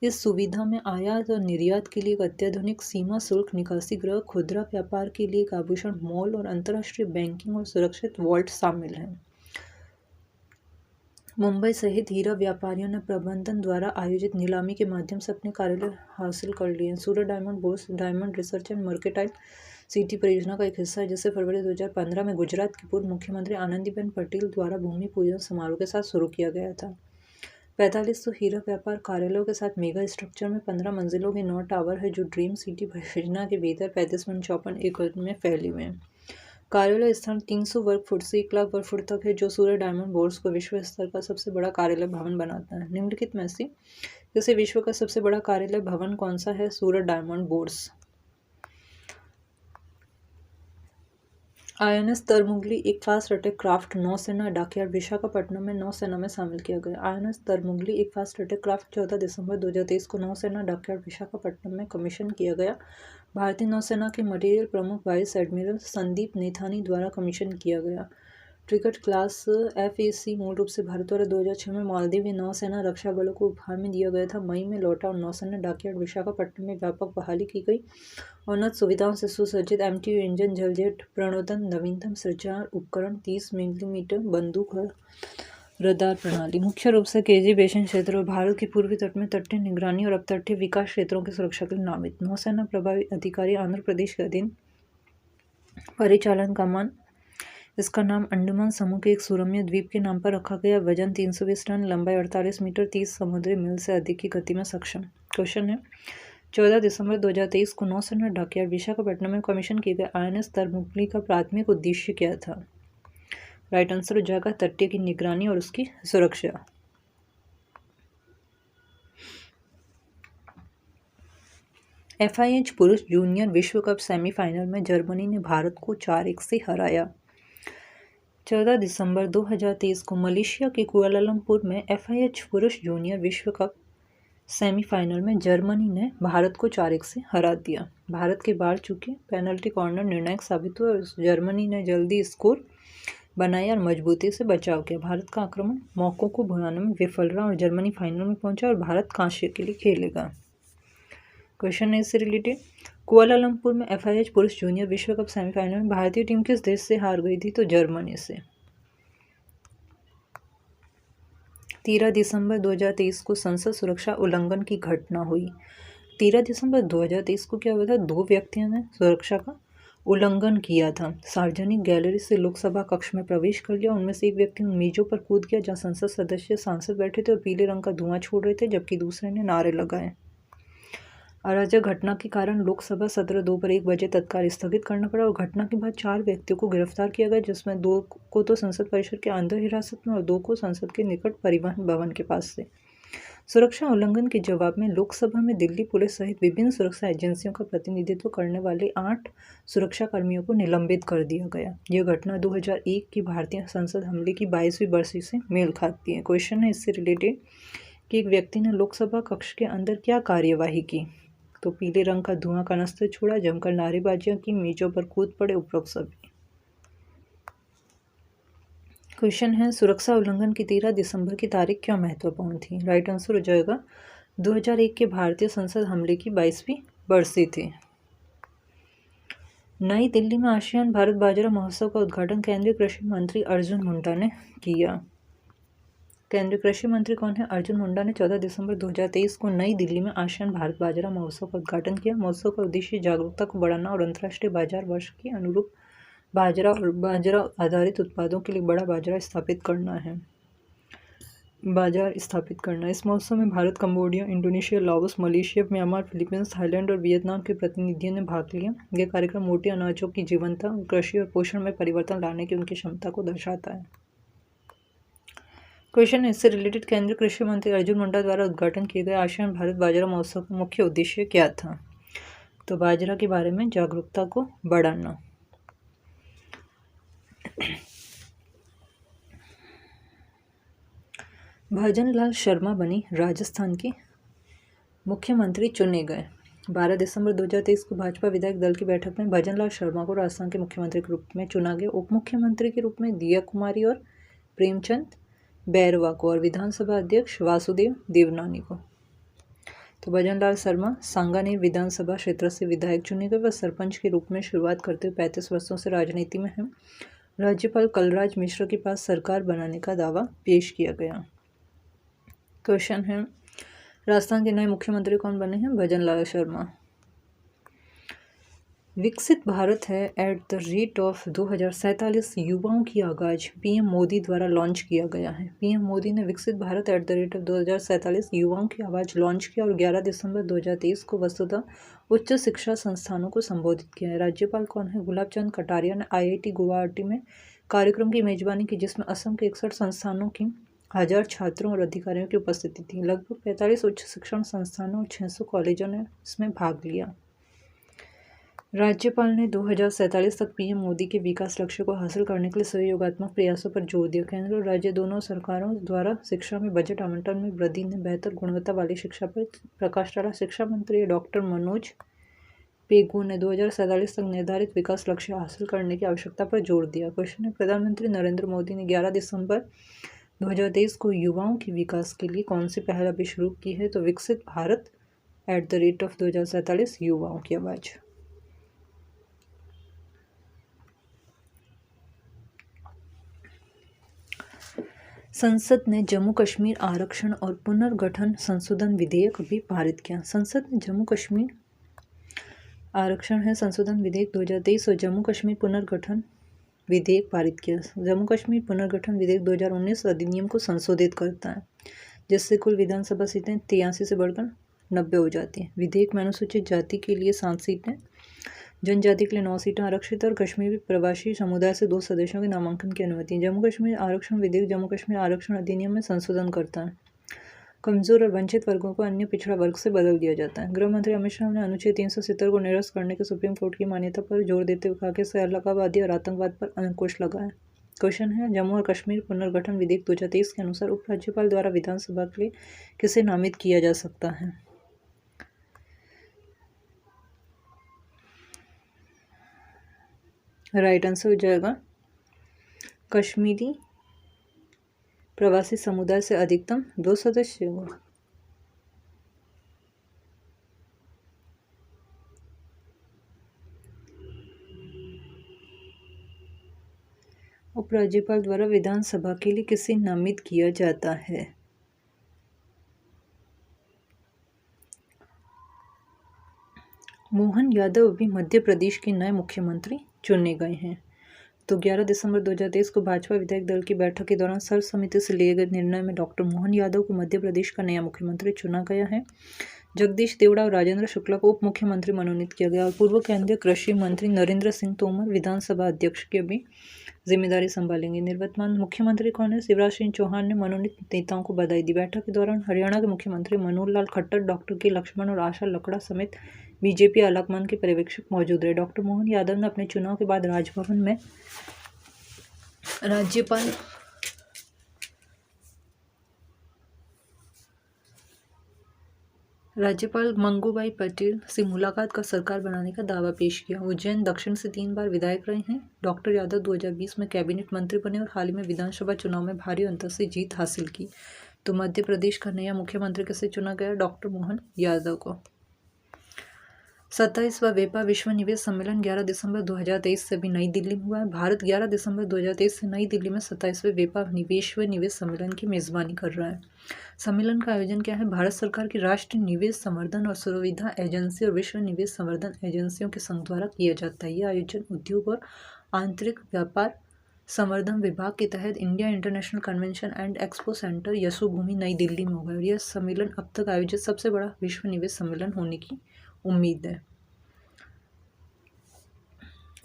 इस सुविधा में आयात और निर्यात के लिए एक अत्याधुनिक सीमा शुल्क निकासी गृह, खुदरा व्यापार के लिए एक आभूषण मॉल और अंतर्राष्ट्रीय बैंकिंग और सुरक्षित वॉल्ट शामिल हैं। मुंबई सहित हीरा व्यापारियों ने प्रबंधन द्वारा आयोजित नीलामी के माध्यम से अपने कार्यालय हासिल कर लिए हैं। Surat diamond bourse diamond research and mercantile city परियोजना का एक हिस्सा है, जिसे फरवरी 2015 में गुजरात की पूर्व मुख्यमंत्री आनंदीबेन पटेल द्वारा भूमि पूजन समारोह के साथ शुरू किया गया था। 4500 हीरा व्यापार कार्यालयों के साथ मेगा स्ट्रक्चर में 15 मंजिलों के 9 टावर है, जो ड्रीम सिटी परियोजना के भीतर 35.54 एकड़ में फैले हुए हैं। कार्यालय स्थान 300 वर्ग फुट से 1 लाख वर्ग फुट तक है, जो सूरत डायमंड बोर्स को विश्व स्तर का सबसे बड़ा कार्यालय भवन बनाता है। निम्नलिखित में से जैसे विश्व का सबसे बड़ा कार्यालय भवन कौन सा है? सूरत डायमंड बोर्स। INS तरमुगली एक फास्ट अटैक क्राफ्ट नौसेना डॉकयार्ड विशाखापट्टनम में नौसेना में शामिल किया गया। INS तरमुगली एक फास्ट अटैक क्राफ्ट 14 दिसंबर 2023 को नौसेना डॉकयार्ड विशाखापट्टनम में कमीशन किया गया। भारतीय नौसेना के मटीरियल प्रमुख वाइस एडमिरल संदीप नेथानी द्वारा कमीशन किया गया। फ्रिगेट क्लास FAC मूल रूप से भारत द्वारा 2006 में मालदीव नौसेना रक्षा बलों को उपहार में दिया गया था। मई में लौटा और नौसेना डॉकयार्ड विशाखापट्टनम में व्यापक बहाली की गई। उन्नत सुविधाओं से सुसज्जित MTU इंजन, जलजेट प्रणोदन, नवीनतम संचार उपकरण, 30 मिलीमीटर बंदूक और रडार प्रणाली मुख्य रूप से केजी बेसिन क्षेत्र और भारत के पूर्वी तट में तटीय निगरानी और अपतटीय विकास क्षेत्रों की सुरक्षा के लिए नामित। नौसेना प्रभावी अधिकारी आंध्र प्रदेश के अधीन परिचालन कमान। इसका नाम अंडमान समूह के एक सुरम्य द्वीप के नाम पर रखा गया। वजन 320 टन, लंबाई 48 मीटर, 30 समुद्री मील से अधिक की गति में सक्षम। क्वेश्चन है 14 दिसंबर 2023 को नौसेना डॉकयार्ड विशाखापट्टनम में कमीशन किए गए INS तर्मुगली का प्राथमिक उद्देश्य क्या था? राइट आंसर हो जाएगा तटीय की निगरानी और उसकी सुरक्षा। FIH पुरुष जूनियर विश्व कप सेमीफाइनल में जर्मनी ने भारत को 4-1 से हराया। 14 दिसंबर 2023 को मलेशिया के कुआलालंपुर में FIH पुरुष जूनियर विश्व कप सेमीफाइनल में जर्मनी ने भारत को 4-1 से हरा दिया। भारत के बाहर चुके पेनल्टी कॉर्नर निर्णायक साबित हुआ और जर्मनी ने जल्दी स्कोर बनाया और मजबूती से बचाव किया। भारत का आक्रमण मौकों को भुनाने में विफल रहा और जर्मनी फाइनल में पहुंचा और भारत कांस्य के लिए खेलेगा। क्वेश्चन है इससे रिलेटेड, कुआलालंपुर में FIH पुरुष जूनियर विश्व कप सेमीफाइनल में भारतीय टीम किस देश से हार गई थी? तो जर्मनी से। 13 दिसंबर 2023 को संसद सुरक्षा उल्लंघन की घटना हुई। 13 दिसंबर 2023 को क्या हुआ था? 2 व्यक्तियों ने सुरक्षा का उल्लंघन किया था। सार्वजनिक गैलरी से लोकसभा कक्ष में प्रवेश कर लिया। उनमें से एक व्यक्ति उन मेजों पर कूद गया जहां संसद सदस्य सांसद बैठे थे और पीले रंग का धुआं छोड़ रहे थे, जबकि दूसरे ने नारे लगाए। अराजक घटना के कारण लोकसभा सत्र दोपहर 1 बजे तत्काल स्थगित करना पड़ा और घटना के बाद 4 व्यक्तियों को गिरफ्तार किया गया, जिसमें 2 को तो संसद परिसर के अंदर हिरासत में और 2 को संसद के निकट परिवहन भवन के पास से। सुरक्षा उल्लंघन के जवाब में लोकसभा में दिल्ली पुलिस सहित विभिन्न सुरक्षा एजेंसियों का प्रतिनिधित्व करने वाले 8 सुरक्षाकर्मियों को निलंबित कर दिया गया। यह घटना 2001 की भारतीय संसद हमले की 22वीं बरसी से मेल खाती है। क्वेश्चन है इससे रिलेटेड कि एक व्यक्ति ने लोकसभा कक्ष के अंदर क्या कार्यवाही की? तो पीले रंग का धुआं कनस्तर छोड़ा, जमकर नारेबाजियां की, मेजों पर कूद पड़े, उपरोक्त सभी। क्वेश्चन है सुरक्षा उल्लंघन की 13 दिसंबर की तारीख क्यों महत्वपूर्ण थी? राइट आंसर हो जाएगा 2001 के भारतीय संसद हमले की 22वीं बरसी थी। नई दिल्ली में आसियान भारत बाजरा महोत्सव का उद्घाटन केंद्रीय कृषि मंत्री अर्जुन मुंडा ने किया। केंद्रीय कृषि मंत्री कौन है? अर्जुन मुंडा ने 14 दिसंबर 2023 को नई दिल्ली में आसियान भारत बाजरा महोत्सव का उद्घाटन किया। महोत्सव का उद्देश्य जागरूकता को बढ़ाना और अंतर्राष्ट्रीय बाजार वर्ष के अनुरूप बाजरा और बाजरा आधारित उत्पादों के लिए बड़ा बाजार स्थापित करना है। इस महोत्सव में Bharat, Cambodia, Indonesia, Laos, Malaysia, Myanmar, Philippines, Thailand और वियतनाम के प्रतिनिधियों ने भाग लिया। यह कार्यक्रम मोटे अनाजों की जीवंतता और कृषि और पोषण में परिवर्तन लाने की उनकी क्षमता को दर्शाता है। क्वेश्चन है इससे रिलेटेड केंद्रीय कृषि मंत्री अर्जुन मुंडा द्वारा उद्घाटन किए गए आसियान भारत बाजरा महोत्सव का मुख्य उद्देश्य क्या था? तो बाजरा के बारे में जागरूकता को बढ़ाना। भजन लाल शर्मा बनी राजस्थान के मुख्यमंत्री चुने गए। 12 दिसंबर 2023 को भाजपा विधायक दल की बैठक में भजन लाल शर्मा को राजस्थान के मुख्यमंत्री के रूप में चुना गया। उप मुख्यमंत्री के रूप में दिया कुमारी और प्रेमचंद बैरवा को और विधानसभा अध्यक्ष वासुदेव देवनानी को। तो भजन लाल शर्मा सांगानेर विधानसभा क्षेत्र से विधायक चुने गए। वह सरपंच के रूप में शुरुआत करते हुए 35 वर्षों से राजनीति में हैं। राज्यपाल कलराज मिश्र के पास सरकार बनाने का दावा पेश किया गया। क्वेश्चन है राजस्थान के नए मुख्यमंत्री कौन बने हैं? भजन लाल शर्मा। विकसित भारत है @ 2047 युवाओं की आगाज PM मोदी द्वारा लॉन्च किया गया है। PM मोदी ने विकसित भारत @ 2047 युवाओं की आवाज़ लॉन्च किया और 11 दिसंबर 2023 को वसुधा उच्च शिक्षा संस्थानों को संबोधित किया है। राज्यपाल कौन है? गुलाब चंद कटारिया ने IIT गुवाहाटी में कार्यक्रम की मेजबानी की, जिसमें असम के 61 संस्थानों की 1000 छात्रों और अधिकारियों की उपस्थिति थी। लगभग 45 उच्च शिक्षण संस्थानों और 600 कॉलेजों ने इसमें भाग लिया। राज्यपाल ने 2047 तक PM मोदी के विकास लक्ष्य को हासिल करने के लिए सहयोगात्मक प्रयासों पर जोर दिया। केंद्र और राज्य दोनों सरकारों द्वारा शिक्षा में बजट आवंटन में वृद्धि ने बेहतर गुणवत्ता वाली शिक्षा पर प्रकाश डाला। शिक्षा मंत्री डॉक्टर मनोज पेगू ने 2047 तक निर्धारित विकास लक्ष्य हासिल करने की आवश्यकता पर जोर दिया। क्वेश्चन है प्रधानमंत्री नरेंद्र मोदी ने 11 दिसंबर 2023 को युवाओं के विकास के लिए कौन सी पहल अभी शुरू की है? तो विकसित भारत @ 2047 युवाओं की आवाज़। संसद ने जम्मू कश्मीर आरक्षण और पुनर्गठन संशोधन विधेयक भी पारित किया। संसद ने जम्मू कश्मीर आरक्षण है संशोधन विधेयक 2023 और जम्मू कश्मीर पुनर्गठन विधेयक पारित किया। जम्मू कश्मीर पुनर्गठन विधेयक 2019 अधिनियम को संशोधित करता है, जिससे कुल विधानसभा सीटें 83 से बढ़कर 90 हो जाती हैं। विधेयक में अनुसूचित जाति के लिए 7 सीटें, जनजाति के लिए 9 सीटें आरक्षित और कश्मीरी प्रवासी समुदाय से 2 सदस्यों के नामांकन की अनुमति है। जम्मू कश्मीर आरक्षण विधेयक जम्मू कश्मीर आरक्षण अधिनियम में संशोधन करता है। कमजोर और वंचित वर्गों को अन्य पिछड़ा वर्ग से बदल दिया जाता है। गृह मंत्री अमित शाह ने अनुच्छेद 370 को निरस्त करने के सुप्रीम कोर्ट की मान्यता पर जोर देते हुए कहा कि इससे अलगाववादी और आतंकवाद पर अंकुश लगा है। क्वेश्चन है, जम्मू और कश्मीर पुनर्गठन विधेयक 2023 के अनुसार उपराज्यपाल द्वारा विधानसभा के लिए किसे नामित किया जा सकता है? राइट आंसर हो जाएगा कश्मीरी प्रवासी समुदाय से अधिकतम 2 सदस्य होगा। उपराज्यपाल द्वारा विधानसभा के लिए किसे नामित किया जाता है? मोहन यादव अभी मध्य प्रदेश के नए मुख्यमंत्री चुने गए हैं। तो 11 दिसंबर 2023 को भाजपा विधायक दल की बैठक के दौरान सर्वसम्मति से लिए गए निर्णय में डॉक्टर मोहन यादव को मध्य प्रदेश का नया मुख्यमंत्री चुना गया है। जगदीश देवड़ा और राजेंद्र शुक्ला को उप मुख्यमंत्री मनोनीत किया गया और पूर्व केंद्रीय कृषि मंत्री नरेंद्र सिंह तोमर विधानसभा अध्यक्ष की भी जिम्मेदारी संभालेंगे। निवर्तमान मुख्यमंत्री कौन है? शिवराज सिंह चौहान ने मनोनीत नेताओं को बधाई दी। बैठक के दौरान हरियाणा के मुख्यमंत्री मनोहर लाल खट्टर, डॉक्टर के लक्ष्मण और आशा लकड़ा समेत बीजेपी आलाकमान के पर्यवेक्षक मौजूद रहे। डॉक्टर मोहन यादव ने अपने चुनाव के बाद राजभवन में राज्यपाल मंगूभाई पटेल से मुलाकात कर सरकार बनाने का दावा पेश किया। उज्जैन दक्षिण से 3 बार विधायक रहे हैं। डॉक्टर यादव 2020 में कैबिनेट मंत्री बने और हाल ही में विधानसभा चुनाव में भारी अंतर से जीत हासिल की। तो मध्य प्रदेश का नया मुख्यमंत्री किसे चुना गया? डॉक्टर मोहन यादव को। 27वां वेपा विश्व निवेश सम्मेलन 11 दिसंबर 2023 से अभी नई दिल्ली में हुआ है। भारत 11 दिसंबर 2023 से नई दिल्ली में 27वें वेपा विश्व निवेश सम्मेलन की मेजबानी कर रहा है। सम्मेलन का आयोजन क्या है? भारत सरकार की राष्ट्रीय निवेश संवर्धन और सुविधा एजेंसी और विश्व निवेश संवर्धन एजेंसियों के संघ द्वारा किया जाता है। यह आयोजन उद्योग और आंतरिक व्यापार संवर्धन विभाग के तहत India international convention and expo centre Yashobhoomi नई दिल्ली में होगा और यह सम्मेलन अब तक आयोजित सबसे बड़ा विश्व निवेश सम्मेलन होने की उम्मीद है।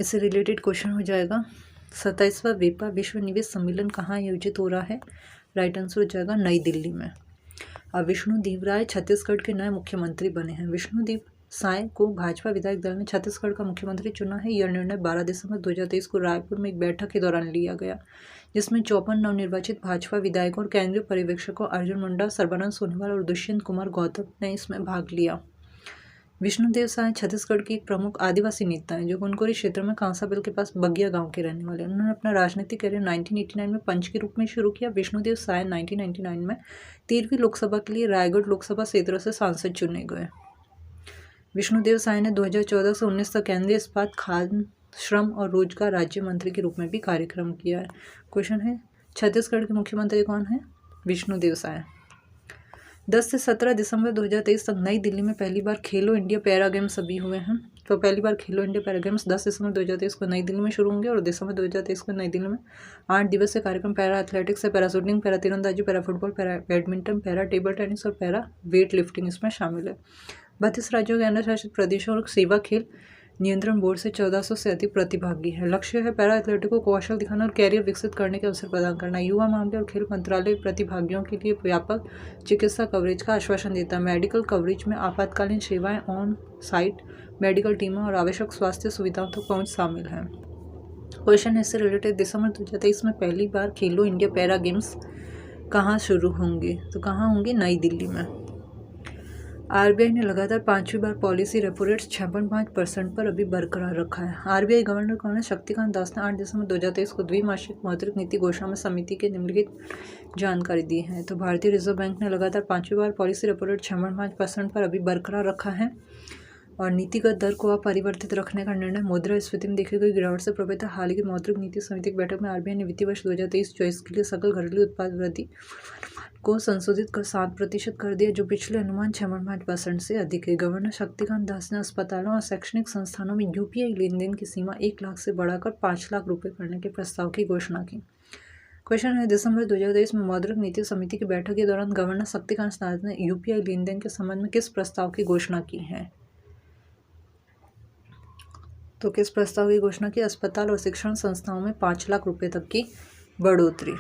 इससे रिलेटेड क्वेश्चन हो जाएगा, 27वां वेपा विश्व निवेश सम्मेलन कहाँ आयोजित हो रहा है? राइट आंसर हो जाएगा नई दिल्ली में। अब विष्णुदेव राय छत्तीसगढ़ के नए मुख्यमंत्री बने हैं। विष्णुदेव साय को भाजपा विधायक दल ने छत्तीसगढ़ का मुख्यमंत्री चुना है। यह निर्णय 12 दिसंबर 2023 को रायपुर में एक बैठक के दौरान लिया गया, जिसमें 54 नवनिर्वाचित भाजपा विधायकों और केंद्रीय पर्यवेक्षकों अर्जुन मुंडा, सर्बानंद सोनोवाल और दुष्यंत कुमार गौतम ने इसमें भाग लिया। विष्णुदेव साय छत्तीसगढ़ के एक प्रमुख आदिवासी नेता हैं जो कुनकुरी क्षेत्र में कांसाबिल के पास बगिया गांव के रहने वाले हैं। उन्होंने अपना राजनीतिक करियर 1989 में पंच के रूप में शुरू किया। विष्णुदेव साय 1999 में 13वीं लोकसभा के लिए रायगढ़ लोकसभा क्षेत्र से सांसद चुने गए। विष्णुदेव साय ने 2014 से 19 तक केंद्रीय इस्पात, खाद्य, श्रम और रोजगार राज्य मंत्री के रूप में भी कार्यक्रम किया है। क्वेश्चन है, छत्तीसगढ़ के मुख्यमंत्री कौन है? विष्णुदेव साय। 10 से 17 दिसंबर 2023 तक नई दिल्ली में पहली बार खेलो इंडिया पैरा गेम्स अभी हुए हैं। तो पहली बार खेलो इंडिया पैरा गेम्स 10 दिसंबर 2023 को नई दिल्ली में शुरू होंगे और दिसंबर 2023 को नई दिल्ली में 8 दिवसीय कार्यक्रम पैरा एथलेटिक्स है, पैरा शूटिंग, पैरा तीरंदाजी, para football, para badminton, para table tennis और पैरा वेट लिफ्टिंग इसमें शामिल है। 32 राज्यों के केंद्र शासित प्रदेशों और सेवा खेल नियंत्रण बोर्ड से 1400 से अधिक प्रतिभागी है। लक्ष्य है पैरा एथलेटिक को कौशल दिखाना और कैरियर विकसित करने के अवसर प्रदान करना। युवा मामले और खेल मंत्रालय प्रतिभागियों के लिए व्यापक चिकित्सा कवरेज का आश्वासन देता है। मेडिकल कवरेज में आपातकालीन सेवाएं, ऑन साइट मेडिकल टीमों और आवश्यक स्वास्थ्य सुविधाओं तक पहुंच शामिल है। क्वेश्चन इससे रिलेटेड, दिसंबर 2023 में पहली बार खेलो इंडिया पैरा गेम्स कहाँ शुरू होंगे? तो कहाँ होंगे? नई दिल्ली में। आरबीआई ने लगातार 5वीं बार पॉलिसी रेपो रेट 6.5% पर अभी बरकरार रखा है। आरबीआई गवर्नर कौन है? शक्तिकांत दास ने 8 दिसंबर 2023 को द्विमासिक मौद्रिक नीति घोषणा में समिति के निम्नलिखित जानकारी दी है। तो भारतीय रिजर्व बैंक ने लगातार 5वीं बार पॉलिसी रेपो रेट 6.5% पर अभी बरकरार रखा है। और नीतिगत दर को अपरिवर्तित रखने का निर्णय। मुद्रास्फीति में देखी गई गिरावट से प्रभावित है। हाल ही की मौद्रिक नीति समिति की बैठक में आरबीआई ने वित्तीय वर्ष 2023-24 के लिए सकल घरेलू उत्पाद वृद्धि को संशोधित कर 7% कर दिया, जो पिछले अनुमान 6.5% से अधिक है। गवर्नर शक्तिकांत दास ने अस्पतालों और शैक्षणिक संस्थानों में यूपीआई लेन देन की सीमा 1 लाख से बढ़ाकर 5 लाख रुपये करने के प्रस्ताव की घोषणा की। क्वेश्चन है, दिसंबर 2023 में मौद्रिक नीति समिति की बैठक के दौरान गवर्नर शक्तिकांत दास ने यूपीआई लेन देन के संबंध में किस प्रस्ताव की घोषणा की है? तो किस प्रस्ताव की घोषणा की? अस्पताल और शिक्षण संस्थाओं में 5 लाख रुपए तक की बढ़ोतरी।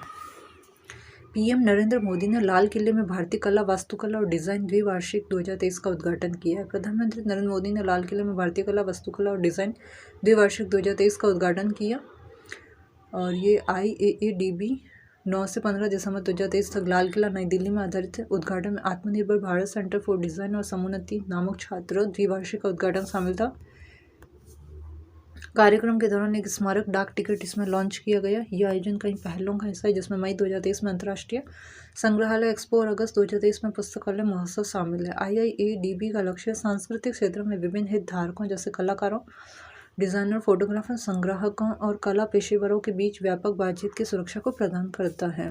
पीएम नरेंद्र मोदी ने लाल किले में भारतीय कला, वास्तुकला और डिजाइन द्विवार्षिक 2023 का उद्घाटन किया है। प्रधानमंत्री नरेंद्र मोदी ने लाल किले में भारतीय कला, वास्तुकला और डिजाइन द्विवार्षिक 2023 का उद्घाटन किया और ये IAADB 9 से 15 दिसंबर 2023 तक लाल किला नई दिल्ली में आधारित है। उद्घाटन में आत्मनिर्भर भारत सेंटर फॉर डिजाइन और समुन्नति नामक छात्र द्विवार्षिक का उद्घाटन शामिल था। कार्यक्रम के दौरान एक स्मारक डाक टिकट इसमें लॉन्च किया गया। यह आयोजन कई पहलों का हिस्सा है, जिसमें मई 2023 में अंतर्राष्ट्रीय संग्रहालय एक्सपो और अगस्त 2023 में पुस्तकालय महोत्सव शामिल है। IIADB का लक्ष्य सांस्कृतिक क्षेत्र में विभिन्न हितधारकों जैसे कलाकारों, डिजाइनर, फोटोग्राफर, संग्राहकों और कला पेशेवरों के बीच व्यापक बातचीत की सुरक्षा को प्रदान करता है।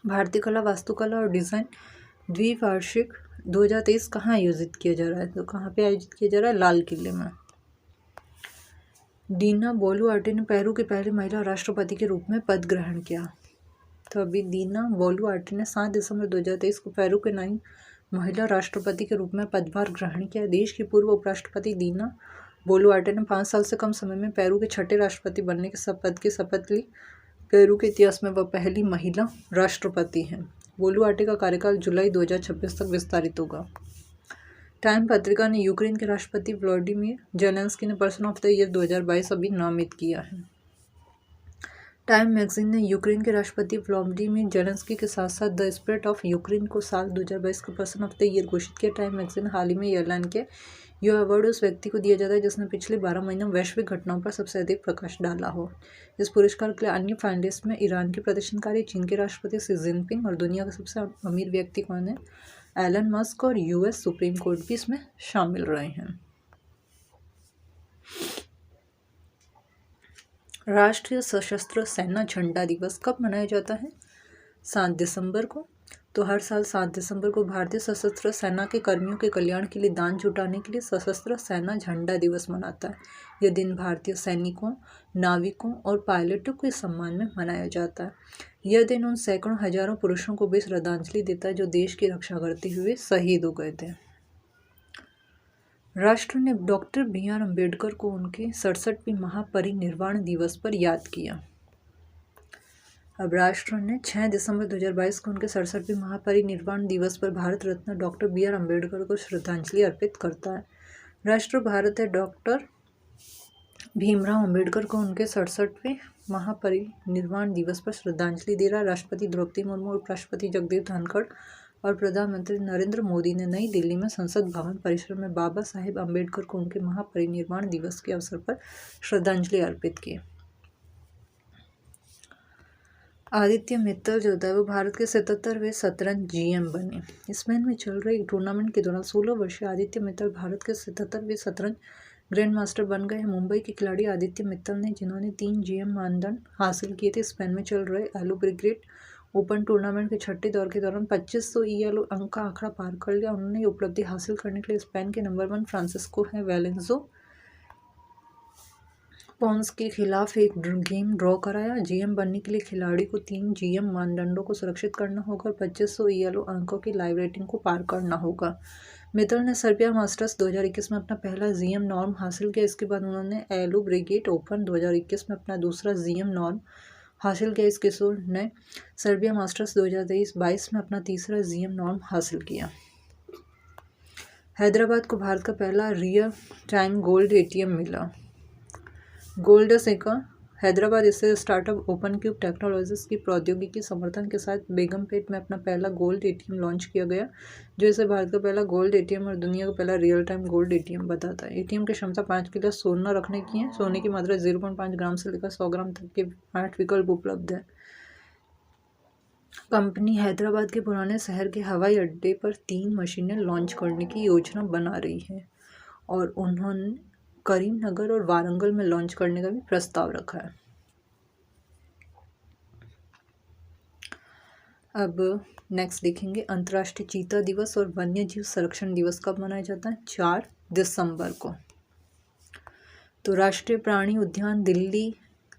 भारतीय कला, वास्तुकला और डिजाइन द्विवार्षिक 2023 कहाँ आयोजित किया जा रहा है? तो कहाँ पे आयोजित किया जा रहा है? लाल किले में। दीना बोलुआर्टे ने पेरू की पहली महिला राष्ट्रपति के रूप में पद ग्रहण किया। तो अभी दीना बोलुआर्टे ने 7 दिसंबर 2023 को पेरू के नई महिला राष्ट्रपति के रूप में पदभार ग्रहण किया। देश की पूर्व उपराष्ट्रपति दीना बोलुआर्टे ने 5 साल से कम समय में पेरू के छठे राष्ट्रपति बनने के पद की शपथ ली। पेरू के इतिहास में वह पहली महिला राष्ट्रपति हैं। बोलुआर्टे का कार्यकाल जुलाई 2026 तक विस्तारित होगा। टाइम पत्रिका ने यूक्रेन के राष्ट्रपति व्लादिमीर जेलेंस्की ने पर्सन ऑफ द ईयर 2022 अभी नामित किया है। टाइम मैगजीन ने यूक्रेन के राष्ट्रपति व्लादिमीर जेलेंस्की के साथ साथ द स्पिरिट ऑफ यूक्रेन को साल 2022 का पर्सन ऑफ द ईयर घोषित किया। टाइम मैगजीन ने हाल ही में ऐलान किया, यह अवार्ड उस व्यक्ति को दिया जाता है जिसने पिछले 12 महीनों में वैश्विक घटनाओं पर सबसे अधिक प्रकाश डाला हो। इस पुरस्कार के लिए अन्य फाइनलिस्ट में ईरान के प्रदर्शनकारी, चीन के राष्ट्रपति शी जिनपिंग और दुनिया के सबसे अमीर व्यक्ति कौन है? एलन मस्क और US सुप्रीम कोर्ट भी इसमें शामिल रहे हैं। राष्ट्रीय सशस्त्र सेना झंडा दिवस कब मनाया जाता है? 7 दिसंबर को। तो हर साल 7 दिसंबर को भारतीय सशस्त्र सेना के कर्मियों के कल्याण के लिए दान जुटाने के लिए सशस्त्र सेना झंडा दिवस मनाता है। यह दिन भारतीय सैनिकों, नाविकों और पायलटों के सम्मान में मनाया जाता है। यह दिन उन सैकड़ों हजारों पुरुषों को भी श्रद्धांजलि देता है जो देश की रक्षा करते हुए शहीद हो गए थे। राष्ट्र ने डॉक्टर BR अम्बेडकर को उनके 67वें महापरिनिर्वाण दिवस पर याद किया। अब राष्ट्र ने 6 दिसंबर 2022 को उनके 67वें महापरिनिर्वाण दिवस पर भारत रत्न डॉक्टर BR अम्बेडकर को श्रद्धांजलि अर्पित करता है। राष्ट्र भारत है डॉक्टर भीमराव अम्बेडकर को उनके 67वें महापरिनिर्वाण दिवस पर श्रद्धांजलि दे रहा है। राष्ट्रपति द्रौपदी मुर्मू, उपराष्ट्रपति जगदीप धनखड़ और प्रधानमंत्री नरेंद्र मोदी ने नई दिल्ली में संसद भवन परिसर में बाबा साहेब अम्बेडकर को उनके महापरिनिर्वाण दिवस के अवसर पर श्रद्धांजलि अर्पित की। आदित्य मित्तल जो होता है वो भारत के 77वें शतरंज GM बने। स्पेन में चल रहे एक टूर्नामेंट के दौरान 16 वर्षीय आदित्य मित्तल भारत के 77वें शतरंज ग्रैंड मास्टर बन गए हैं। मुंबई के खिलाड़ी आदित्य मित्तल ने, जिन्होंने 3 GM मानदंड हासिल किए थे, स्पेन में चल रहे एलो ब्रिगेड ओपन टूर्नामेंट के छठे दौर के दौरान 2500 ELO अंक का आंकड़ा पार कर लिया। उन्होंने ये उपलब्धि हासिल करने के लिए स्पेन के नंबर 1 फ्रांसिस्को है वेलेंजो पॉन्स के खिलाफ एक गेम ड्रॉ कराया। GM बनने के लिए खिलाड़ी को 3 GM मानदंडों को सुरक्षित करना होगा और 2500 ELO अंकों की लाइव रेटिंग को पार करना होगा। मित्तल ने सर्बिया मास्टर्स 2021 में अपना पहला GM नॉर्म हासिल किया। इसके बाद उन्होंने एलो ब्रिगेड ओपन 2021 में अपना दूसरा GM नॉर्म हासिल किया। इस किशोर ने सर्बिया मास्टर्स 2022 में अपना तीसरा GM नॉर्म हासिल किया। हैदराबाद को भारत का पहला रियल टाइम गोल्ड ATM मिला। गोल्ड सेका हैदराबाद इससे स्टार्टअप ओपन क्यूब टेक्नोलॉजीज की प्रौद्योगिकी समर्थन के साथ बेगमपेट में अपना पहला गोल्ड ATM लॉन्च किया गया, जो इसे भारत का पहला गोल्ड ATM और दुनिया का पहला रियल टाइम गोल्ड ATM बताता है। ATM की क्षमता 5 किलो सोना रखने की है। सोने की मात्रा 0.5 ग्राम से लेकर 100 ग्राम तक के 8 विकल्प उपलब्ध है। कंपनी हैदराबाद के पुराने शहर के हवाई अड्डे पर 3 मशीनें लॉन्च करने की योजना बना रही है। और उन्होंने करीमनगर और वारंगल में लॉन्च करने का भी प्रस्ताव रखा है। अब नेक्स्ट देखेंगे अंतर्राष्ट्रीय चीता दिवस और वन्य जीव संरक्षण दिवस कब मनाया जाता है? 4 दिसंबर को। तो राष्ट्रीय प्राणी उद्यान दिल्ली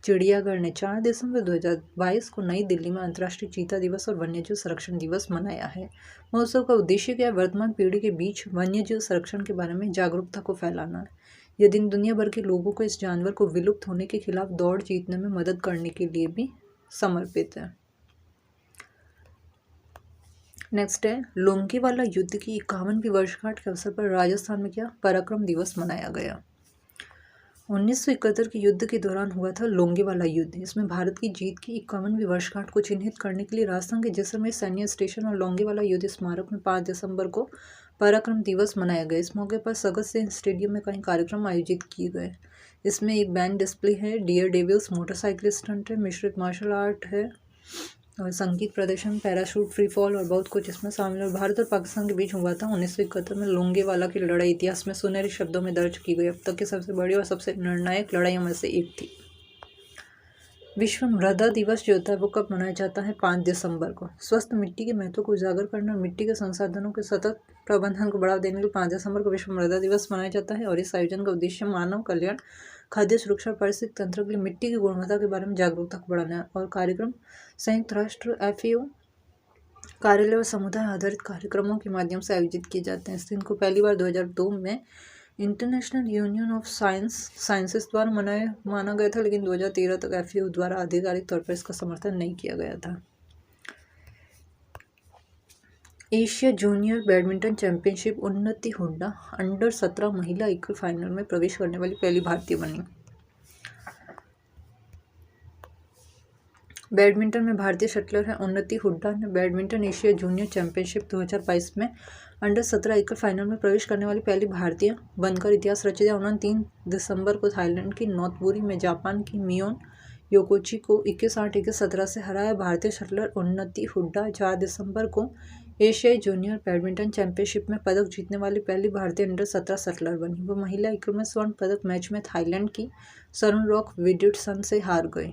चिड़ियाघर ने 4 दिसंबर 2022 को नई दिल्ली में अंतर्राष्ट्रीय चीता दिवस और वन्यजीव संरक्षण दिवस मनाया है। महोत्सव का उद्देश्य क्या है? वर्तमान पीढ़ी के बीच वन्यजीव संरक्षण के बारे में जागरूकता को फैलाना है। यह दिन दुनिया भर के लोगों को इस जानवर को विलुप्त होने के खिलाफ दौड़ जीतने में मदद करने के लिए भी समर्पित है। नेक्स्ट है लोंगेवाला युद्ध की 51वीं वर्षगांठ के अवसर पर राजस्थान में क्या पराक्रम दिवस मनाया गया? 1971 के युद्ध के दौरान हुआ था लोंगेवाला युद्ध। इसमें भारत की जीत की 51वीं वर्षगांठ को चिन्हित करने के लिए राजस्थान के जैसलमेर सैन्य स्टेशन और लोंगेवाला युद्ध स्मारक में 5 दिसंबर को पराक्रम दिवस मनाया गया। इस मौके पर सगत सिंह स्टेडियम में कई कार्यक्रम आयोजित किए गए। इसमें एक बैंड डिस्प्ले है, डियर डेविल्स मोटरसाइकिल स्टंट है, मिश्रित मार्शल आर्ट है और संगीत प्रदर्शन, पैराशूट फ्री फॉल और बहुत कुछ इसमें शामिल है। भारत और पाकिस्तान के बीच हुआ था 1971 में लोंगेवाला की लड़ाई इतिहास में सुनहरे शब्दों में दर्ज की गई। अब तक की सबसे बड़ी और सबसे निर्णायक लड़ाइयों में से एक थी। विश्व मृदा दिवस जो होता है वो कब मनाया जाता है? 5 दिसंबर को। स्वस्थ मिट्टी के महत्व को उजागर करना और मिट्टी के संसाधनों के सतत प्रबंधन को बढ़ावा देने के लिए 5 दिसंबर को विश्व मृदा दिवस मनाया जाता है। और इस आयोजन का उद्देश्य मानव कल्याण, खाद्य सुरक्षा और पारिस्थितिक तंत्र के लिए मिट्टी की गुणवत्ता के बारे में जागरूकता को बढ़ाना है। और कार्यक्रम संयुक्त राष्ट्र FAO कार्यालय और समुदाय आधारित कार्यक्रमों के माध्यम से आयोजित किए जाते हैं। इस दिन को पहली बार 2002 में इंटरनेशनल यूनियन ऑफ साइंसेस द्वारा माना गया था, लेकिन 2013 तक FAO द्वारा आधिकारिक तौर पर इसका समर्थन नहीं किया गया था। एशिया जूनियर बैडमिंटन चैंपियनशिप उन्नति हुड्डा अंडर 17 महिला इक्वल फाइनल में प्रवेश करने वाली पहली भारतीय बनी। बैडमिंटन में भारतीय शटलर है उन्नति हुड्डा ने बैडमिंटन एशिया जूनियर चैंपियनशिप 2022 में अंडर 17 इक्वल फाइनल में प्रवेश करने वाली पहली भारतीय बनकर इतिहास रच दिया। उन्होंने 3 दिसंबर को थाईलैंड की नोतबुरी में जापान की मियोन योकोची को 21-8, 21-17 से हराया। भारतीय शटलर उन्नति हुड्डा 4 दिसंबर को एशियाई जूनियर बैडमिंटन चैंपियनशिप में पदक जीतने वाली पहली भारतीय अंडर 17 शटलर बनी। वो महिला इक्वल में स्वर्ण पदक मैच में थाईलैंड की सरुनरॉक विडिडसन से हार गई।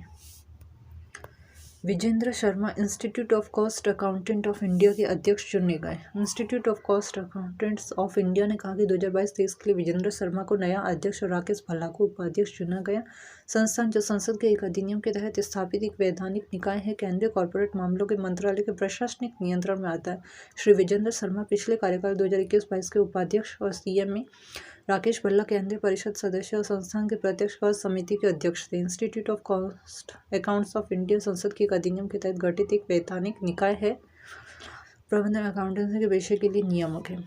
Vijendra Sharma institute of cost accountant of India के अध्यक्ष चुने गए। Institute of cost accountants of India ने कहा कि 2022-23 के लिए विजेंद्र शर्मा को नया अध्यक्ष और राकेश भल्ला को उपाध्यक्ष चुना गया। संस्थान जो संसद के एक अधिनियम के तहत स्थापित एक वैधानिक निकाय है, केंद्रीय कॉर्पोरेट मामलों के मंत्रालय के प्रशासनिक नियंत्रण में आता है। श्री विजेंद्र शर्मा पिछले कार्यकाल 2021-22 के उपाध्यक्ष और CMA राकेश भल्ला केंद्रीय परिषद सदस्य और संस्थान के प्रत्यक्ष कर समिति के अध्यक्ष थे। Institute of cost accounts of India संसद के एक अधिनियम के तहत गठित एक वैधानिक निकाय है, प्रबंधन अकाउंटेंसी के पेशे के लिए नियामक है।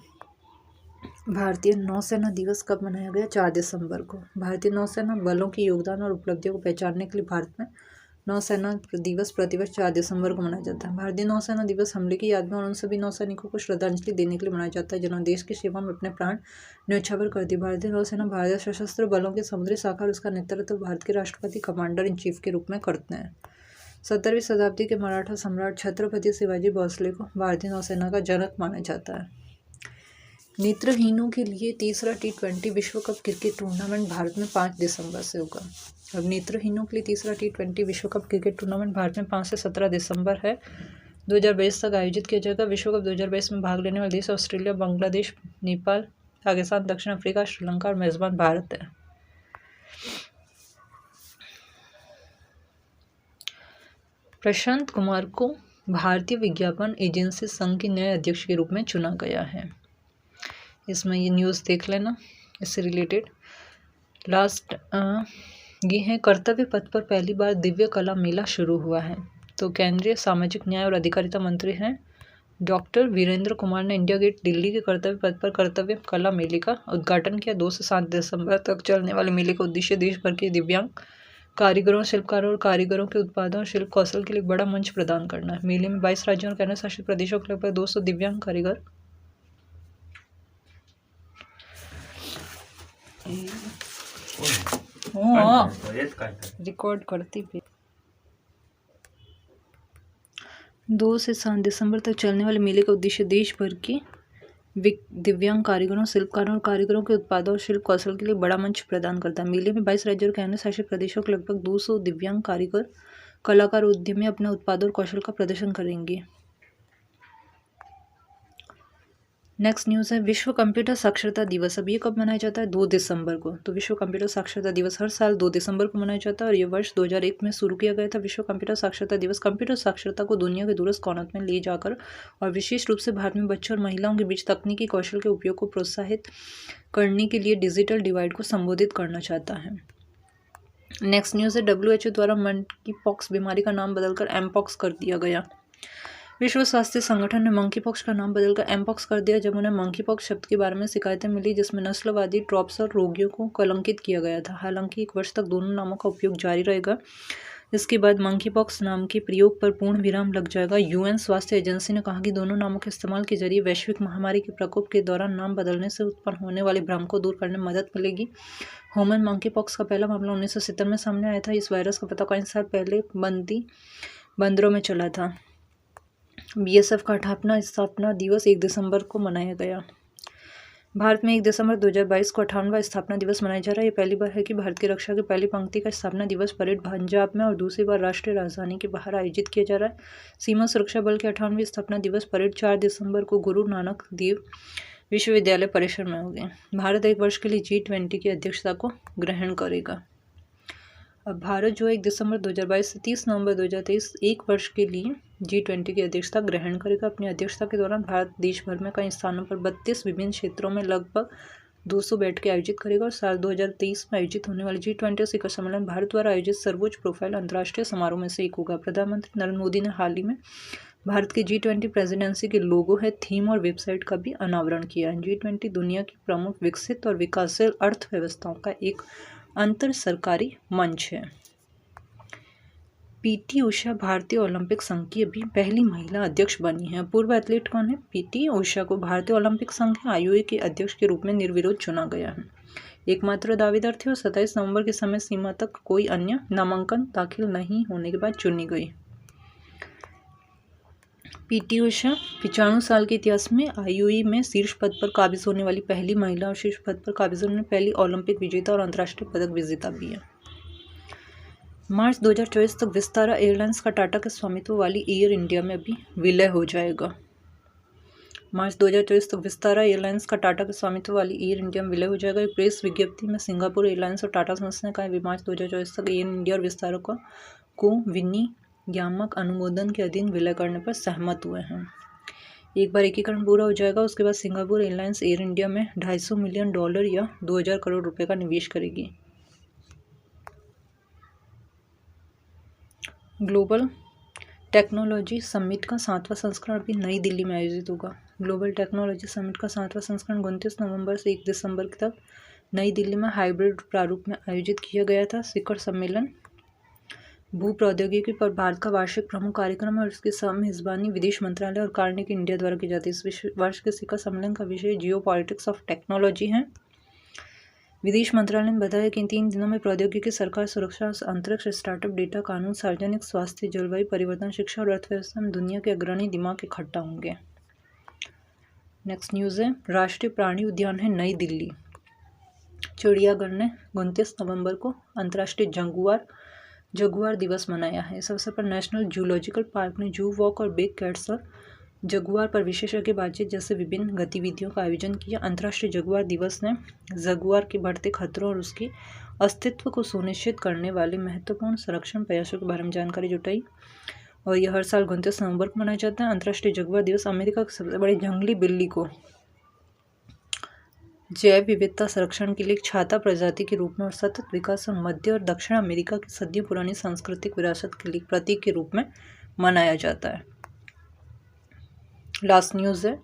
भारतीय नौसेना दिवस कब मनाया गया? 4 दिसंबर को। भारतीय नौसेना बलों की योगदान और उपलब्धियों को पहचानने के लिए भारत में नौसेना दिवस प्रतिवर्ष 4 दिसंबर को मनाया जाता है। भारतीय नौसेना दिवस हमले की याद में और उन सभी नौसैनिकों को श्रद्धांजलि देने के लिए मनाया जाता है जिन्होंने देश की सेवा में अपने प्राण न्यौछावर कर दिए। भारतीय नौसेना भारतीय सशस्त्र बलों के समुद्री शाखा और उसका नेतृत्व भारत के राष्ट्रपति कमांडर इन चीफ के रूप में करते हैं। 17वीं शताब्दी के मराठा सम्राट छत्रपति शिवाजी भोसले को भारतीय नौसेना का जनक माना जाता है। नेत्रहीनों के लिए तीसरा T20 विश्व कप क्रिकेट टूर्नामेंट भारत में 5 दिसंबर से होगा। अब नेत्रहीनों के लिए तीसरा T20 विश्व कप क्रिकेट टूर्नामेंट भारत में 5 से 17 दिसंबर है 2022 तक आयोजित किया जाएगा। विश्व कप 2022 में भाग लेने वाले देश ऑस्ट्रेलिया, बांग्लादेश, नेपाल, पाकिस्तान, दक्षिण अफ्रीका, श्रीलंका और मेजबान भारत है। प्रशांत कुमार को भारतीय विज्ञापन एजेंसी संघ के नए अध्यक्ष के रूप में चुना गया है। इसमें ये न्यूज़ देख लेना इससे रिलेटेड। लास्ट ये है कर्तव्य पथ पर पहली बार दिव्य कला मेला शुरू हुआ है। तो केंद्रीय सामाजिक न्याय और अधिकारिता मंत्री हैं डॉक्टर वीरेंद्र कुमार ने इंडिया गेट दिल्ली के कर्तव्य पथ पर कर्तव्य कला मेले का उद्घाटन किया। 2 से 7 दिसंबर तक चलने वाले मेले का उद्देश्य देश भर के दिव्यांग कारीगरों, शिल्पकारों और कारीगरों के उत्पादों और शिल्प कौशल के लिए एक बड़ा मंच प्रदान करना है। मेले में 22 राज्यों और केंद्र शासित प्रदेशों के लगभग 200 दिव्यांग कारीगर रिकॉर्ड करती भी। 2 से 7 दिसंबर तक चलने वाले मेले का उद्देश्य देश भर के दिव्यांग कारीगरों, शिल्पकारों और कारीगरों के उत्पादों और शिल्प कौशल के लिए बड़ा मंच प्रदान करता है। मेले में 22 राज्यों और केंद्र शासित प्रदेशों के लगभग 200 दिव्यांग कारीगर, कलाकार और उद्यमी अपने उत्पादों और कौशल का प्रदर्शन करेंगे। नेक्स्ट न्यूज़ है विश्व कंप्यूटर साक्षरता दिवस। अब ये कब मनाया जाता है? 2 दिसंबर को। तो विश्व कंप्यूटर साक्षरता दिवस हर साल 2 दिसंबर को मनाया जाता है और ये वर्ष 2001 में शुरू किया गया था। विश्व कंप्यूटर साक्षरता दिवस कंप्यूटर साक्षरता को दुनिया के दूरस्थ कोनों में ले जाकर और विशेष रूप से भारत में बच्चों और महिलाओं के बीच तकनीकी कौशल के उपयोग को प्रोत्साहित करने के लिए डिजिटल डिवाइड को संबोधित करना चाहता है। नेक्स्ट न्यूज़ है WHO द्वारा मंकी पॉक्स बीमारी का नाम बदलकर एमपॉक्स कर दिया गया। विश्व स्वास्थ्य संगठन ने मंकी पॉक्स का नाम बदलकर एमपॉक्स कर दिया जब उन्हें मंकी पॉक्स शब्द के बारे में शिकायतें मिली जिसमें नस्लवादी ट्रॉप्स और रोगियों को कलंकित किया गया था। हालांकि 1 वर्ष तक दोनों नामों का उपयोग जारी रहेगा। इसके बाद मंकी पॉक्स नाम के प्रयोग पर पूर्ण विराम लग जाएगा। यूएन स्वास्थ्य एजेंसी ने कहा कि दोनों नामों के इस्तेमाल के जरिए वैश्विक महामारी के प्रकोप के दौरान नाम बदलने से उत्पन्न होने वाले भ्रम को दूर करने में मदद मिलेगी। ह्यूमन मंकी पॉक्स का पहला मामला 1970 में सामने आया था। इस वायरस का पता कई साल पहले बंदरों में चला था। बीएसएफ का 58वां स्थापना दिवस 1 दिसंबर को मनाया गया। भारत में 1 दिसंबर 2022 को 58वां स्थापना दिवस मनाया जा रहा है। ये पहली बार है कि भारत की रक्षा की पहली पंक्ति का स्थापना दिवस परेड पंजाब में और दूसरी बार राष्ट्रीय राजधानी के बाहर आयोजित किया जा रहा है। सीमा सुरक्षा बल के 58वीं स्थापना दिवस परेड 4 दिसंबर को गुरु नानक देव विश्वविद्यालय परिसर में होगी। भारत 1 वर्ष के लिए G20 की अध्यक्षता को ग्रहण करेगा। अब भारत जो 1 दिसंबर 2022 से 30 नवंबर 2023 1 वर्ष के लिए G20 की अध्यक्षता ग्रहण करेगा। अपनी अध्यक्षता के दौरान भारत देश भर में कई स्थानों पर 32 विभिन्न क्षेत्रों में लगभग 200 बैठकें आयोजित करेगा और साल 2023 में आयोजित होने वाले G20 शिखर सम्मेलन भारत द्वारा आयोजित सर्वोच्च प्रोफाइल अंतर्राष्ट्रीय समारोह में से एक होगा। प्रधानमंत्री नरेंद्र मोदी ने हाल ही में भारत की G20 प्रेसिडेंसी के लोगो है, थीम और वेबसाइट का भी अनावरण किया है। G20 दुनिया की प्रमुख विकसित और विकासशील अर्थव्यवस्थाओं का एक अंतर सरकारी मंच है। पीटी उषा भारतीय ओलंपिक संघ की अभी पहली महिला अध्यक्ष बनी है। पूर्व एथलीट कौन है? पीटी उषा को भारतीय ओलंपिक संघ आईओए के अध्यक्ष के रूप में निर्विरोध चुना गया है। एकमात्र दावेदार थे और 27 नवंबर की समय सीमा तक कोई अन्य नामांकन दाखिल नहीं होने के बाद चुनी गई। पीटी उषा 95 साल के इतिहास में आईओए में शीर्ष पद पर काबिज होने वाली पहली महिला और शीर्ष पद पर काबिज होने वाली पहली ओलंपिक विजेता और अंतर्राष्ट्रीय पदक विजेता भी है। मार्च 2024 तक विस्तारा एयरलाइंस का टाटा के स्वामित्व वाली एयर इंडिया में भी विलय हो जाएगा। मार्च 2024 तक विस्तारा एयरलाइंस का टाटा के स्वामित्व वाली एयर इंडिया में विलय हो जाएगा। एक प्रेस विज्ञप्ति में सिंगापुर एयरलाइंस और टाटा सन्स ने कहा है मार्च 2024 तक एयर इंडिया और विस्तारा को विनियामक अनुमोदन के अधीन विलय करने पर सहमत हुए हैं। एक बार एकीकरण पूरा हो जाएगा उसके बाद सिंगापुर एयरलाइंस एयर इंडिया में $250 मिलियन या 2000 करोड़ रुपए का निवेश करेगी। ग्लोबल टेक्नोलॉजी समिट का 7वां संस्करण अभी नई दिल्ली में आयोजित होगा। ग्लोबल टेक्नोलॉजी समिट का 7वां संस्करण 29 नवंबर से 1 दिसंबर तक नई दिल्ली में हाइब्रिड प्रारूप में आयोजित किया गया था। शिखर सम्मेलन भू प्रौद्योगिकी पर भारत का वार्षिक प्रमुख कार्यक्रम है और इसकी मेजबानी विदेश मंत्रालय और कार्नेगी इंडिया द्वारा की जाती है। इस वर्ष के शिखर सम्मेलन का विषय जियो पॉलिटिक्स ऑफ टेक्नोलॉजी है। विदेश मंत्रालय ने बताया कि इन 3 दिनों में प्रौद्योगिकी, सरकार, सुरक्षा, अंतरिक्ष, स्टार्टअप, डेटा, कानून, सार्वजनिक स्वास्थ्य, जलवायु परिवर्तन, शिक्षा और अर्थव्यवस्था में दुनिया के अग्रणी दिमाग इकट्ठा होंगे। नेक्स्ट न्यूज़ है राष्ट्रीय प्राणी उद्यान है नई दिल्ली। चिड़ियाघर ने 29 नवंबर को अंतर्राष्ट्रीय जगुआर दिवस मनाया है। इस अवसर पर नेशनल जूलॉजिकल पार्क ने जू वॉक और बिग कैट्स और जगुआर पर विशेषज्ञ बातचीत जैसे विभिन्न गतिविधियों का आयोजन किया। अंतर्राष्ट्रीय जगुआर दिवस ने जगुआर के बढ़ते खतरों और उसके अस्तित्व को सुनिश्चित करने वाले महत्वपूर्ण संरक्षण प्रयासों के बारे में जानकारी जुटाई और यह हर साल 29 नवंबर को मनाया जाता है। अंतर्राष्ट्रीय जगुआर दिवस अमेरिका की सबसे बड़ी जंगली बिल्ली को जैव विविधता संरक्षण के लिए एक छाता प्रजाति के रूप में और सतत विकास और मध्य और दक्षिण अमेरिका की सदियों पुरानी सांस्कृतिक विरासत के लिए प्रतीक के रूप में मनाया जाता है। लास्ट न्यूज़ है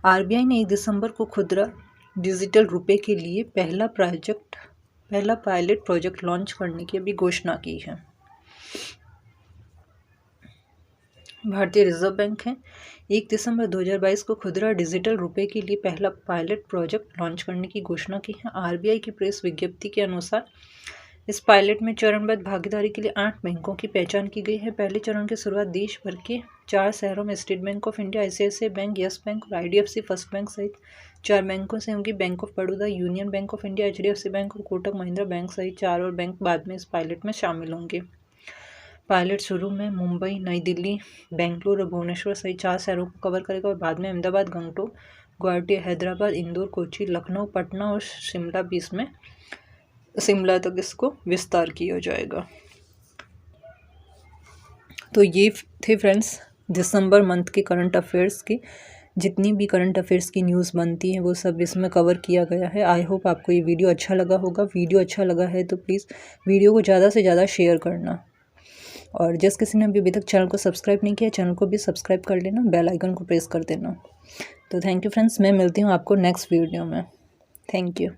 आरबीआई ने 1 दिसंबर को खुदरा डिजिटल रुपए के लिए पहला पायलट प्रोजेक्ट लॉन्च करने की अभी घोषणा की है। भारतीय रिजर्व बैंक है 1 दिसंबर 2022 को खुदरा डिजिटल रुपए के लिए पहला पायलट प्रोजेक्ट लॉन्च करने की घोषणा की है। आरबीआई की प्रेस विज्ञप्ति के अनुसार इस पायलट में चरणबद्ध भागीदारी के लिए 8 बैंकों की पहचान की गई है। पहले चरण की शुरुआत देश भर के 4 शहरों में state bank of India, ICICI bank, yes bank और IDFC फर्स्ट बैंक सहित 4 बैंकों से होंगी। Bank of Baroda, union bank of India, HDFC bank और कोटक महिंद्रा बैंक सहित 4 और बैंक बाद में इस पायलट में शामिल होंगे। पायलट शुरू में मुंबई, नई दिल्ली, बेंगलुरु और भुवनेश्वर सहित 4 शहरों को कवर करेगा और बाद में अहमदाबाद, गंगटोक, गुवाहाटी, हैदराबाद, इंदौर, कोच्चि, लखनऊ, पटना और शिमला भी इसमें शिमला तक इसको विस्तार किया जाएगा। तो ये थे फ्रेंड्स दिसंबर मंथ के करंट अफेयर्स की जितनी भी करंट अफेयर्स की न्यूज़ बनती हैं वो सब इसमें कवर किया गया है। आई होप आपको ये वीडियो अच्छा लगा होगा। वीडियो अच्छा लगा है तो प्लीज़ वीडियो को ज़्यादा से ज़्यादा शेयर करना, और जिस किसी ने अभी तक चैनल को सब्सक्राइब नहीं किया चैनल को भी सब्सक्राइब कर लेना, बेल आइकन को प्रेस कर देना। तो थैंक यू फ्रेंड्स, मैं मिलती हूँ आपको नेक्स्ट वीडियो में। Thank you.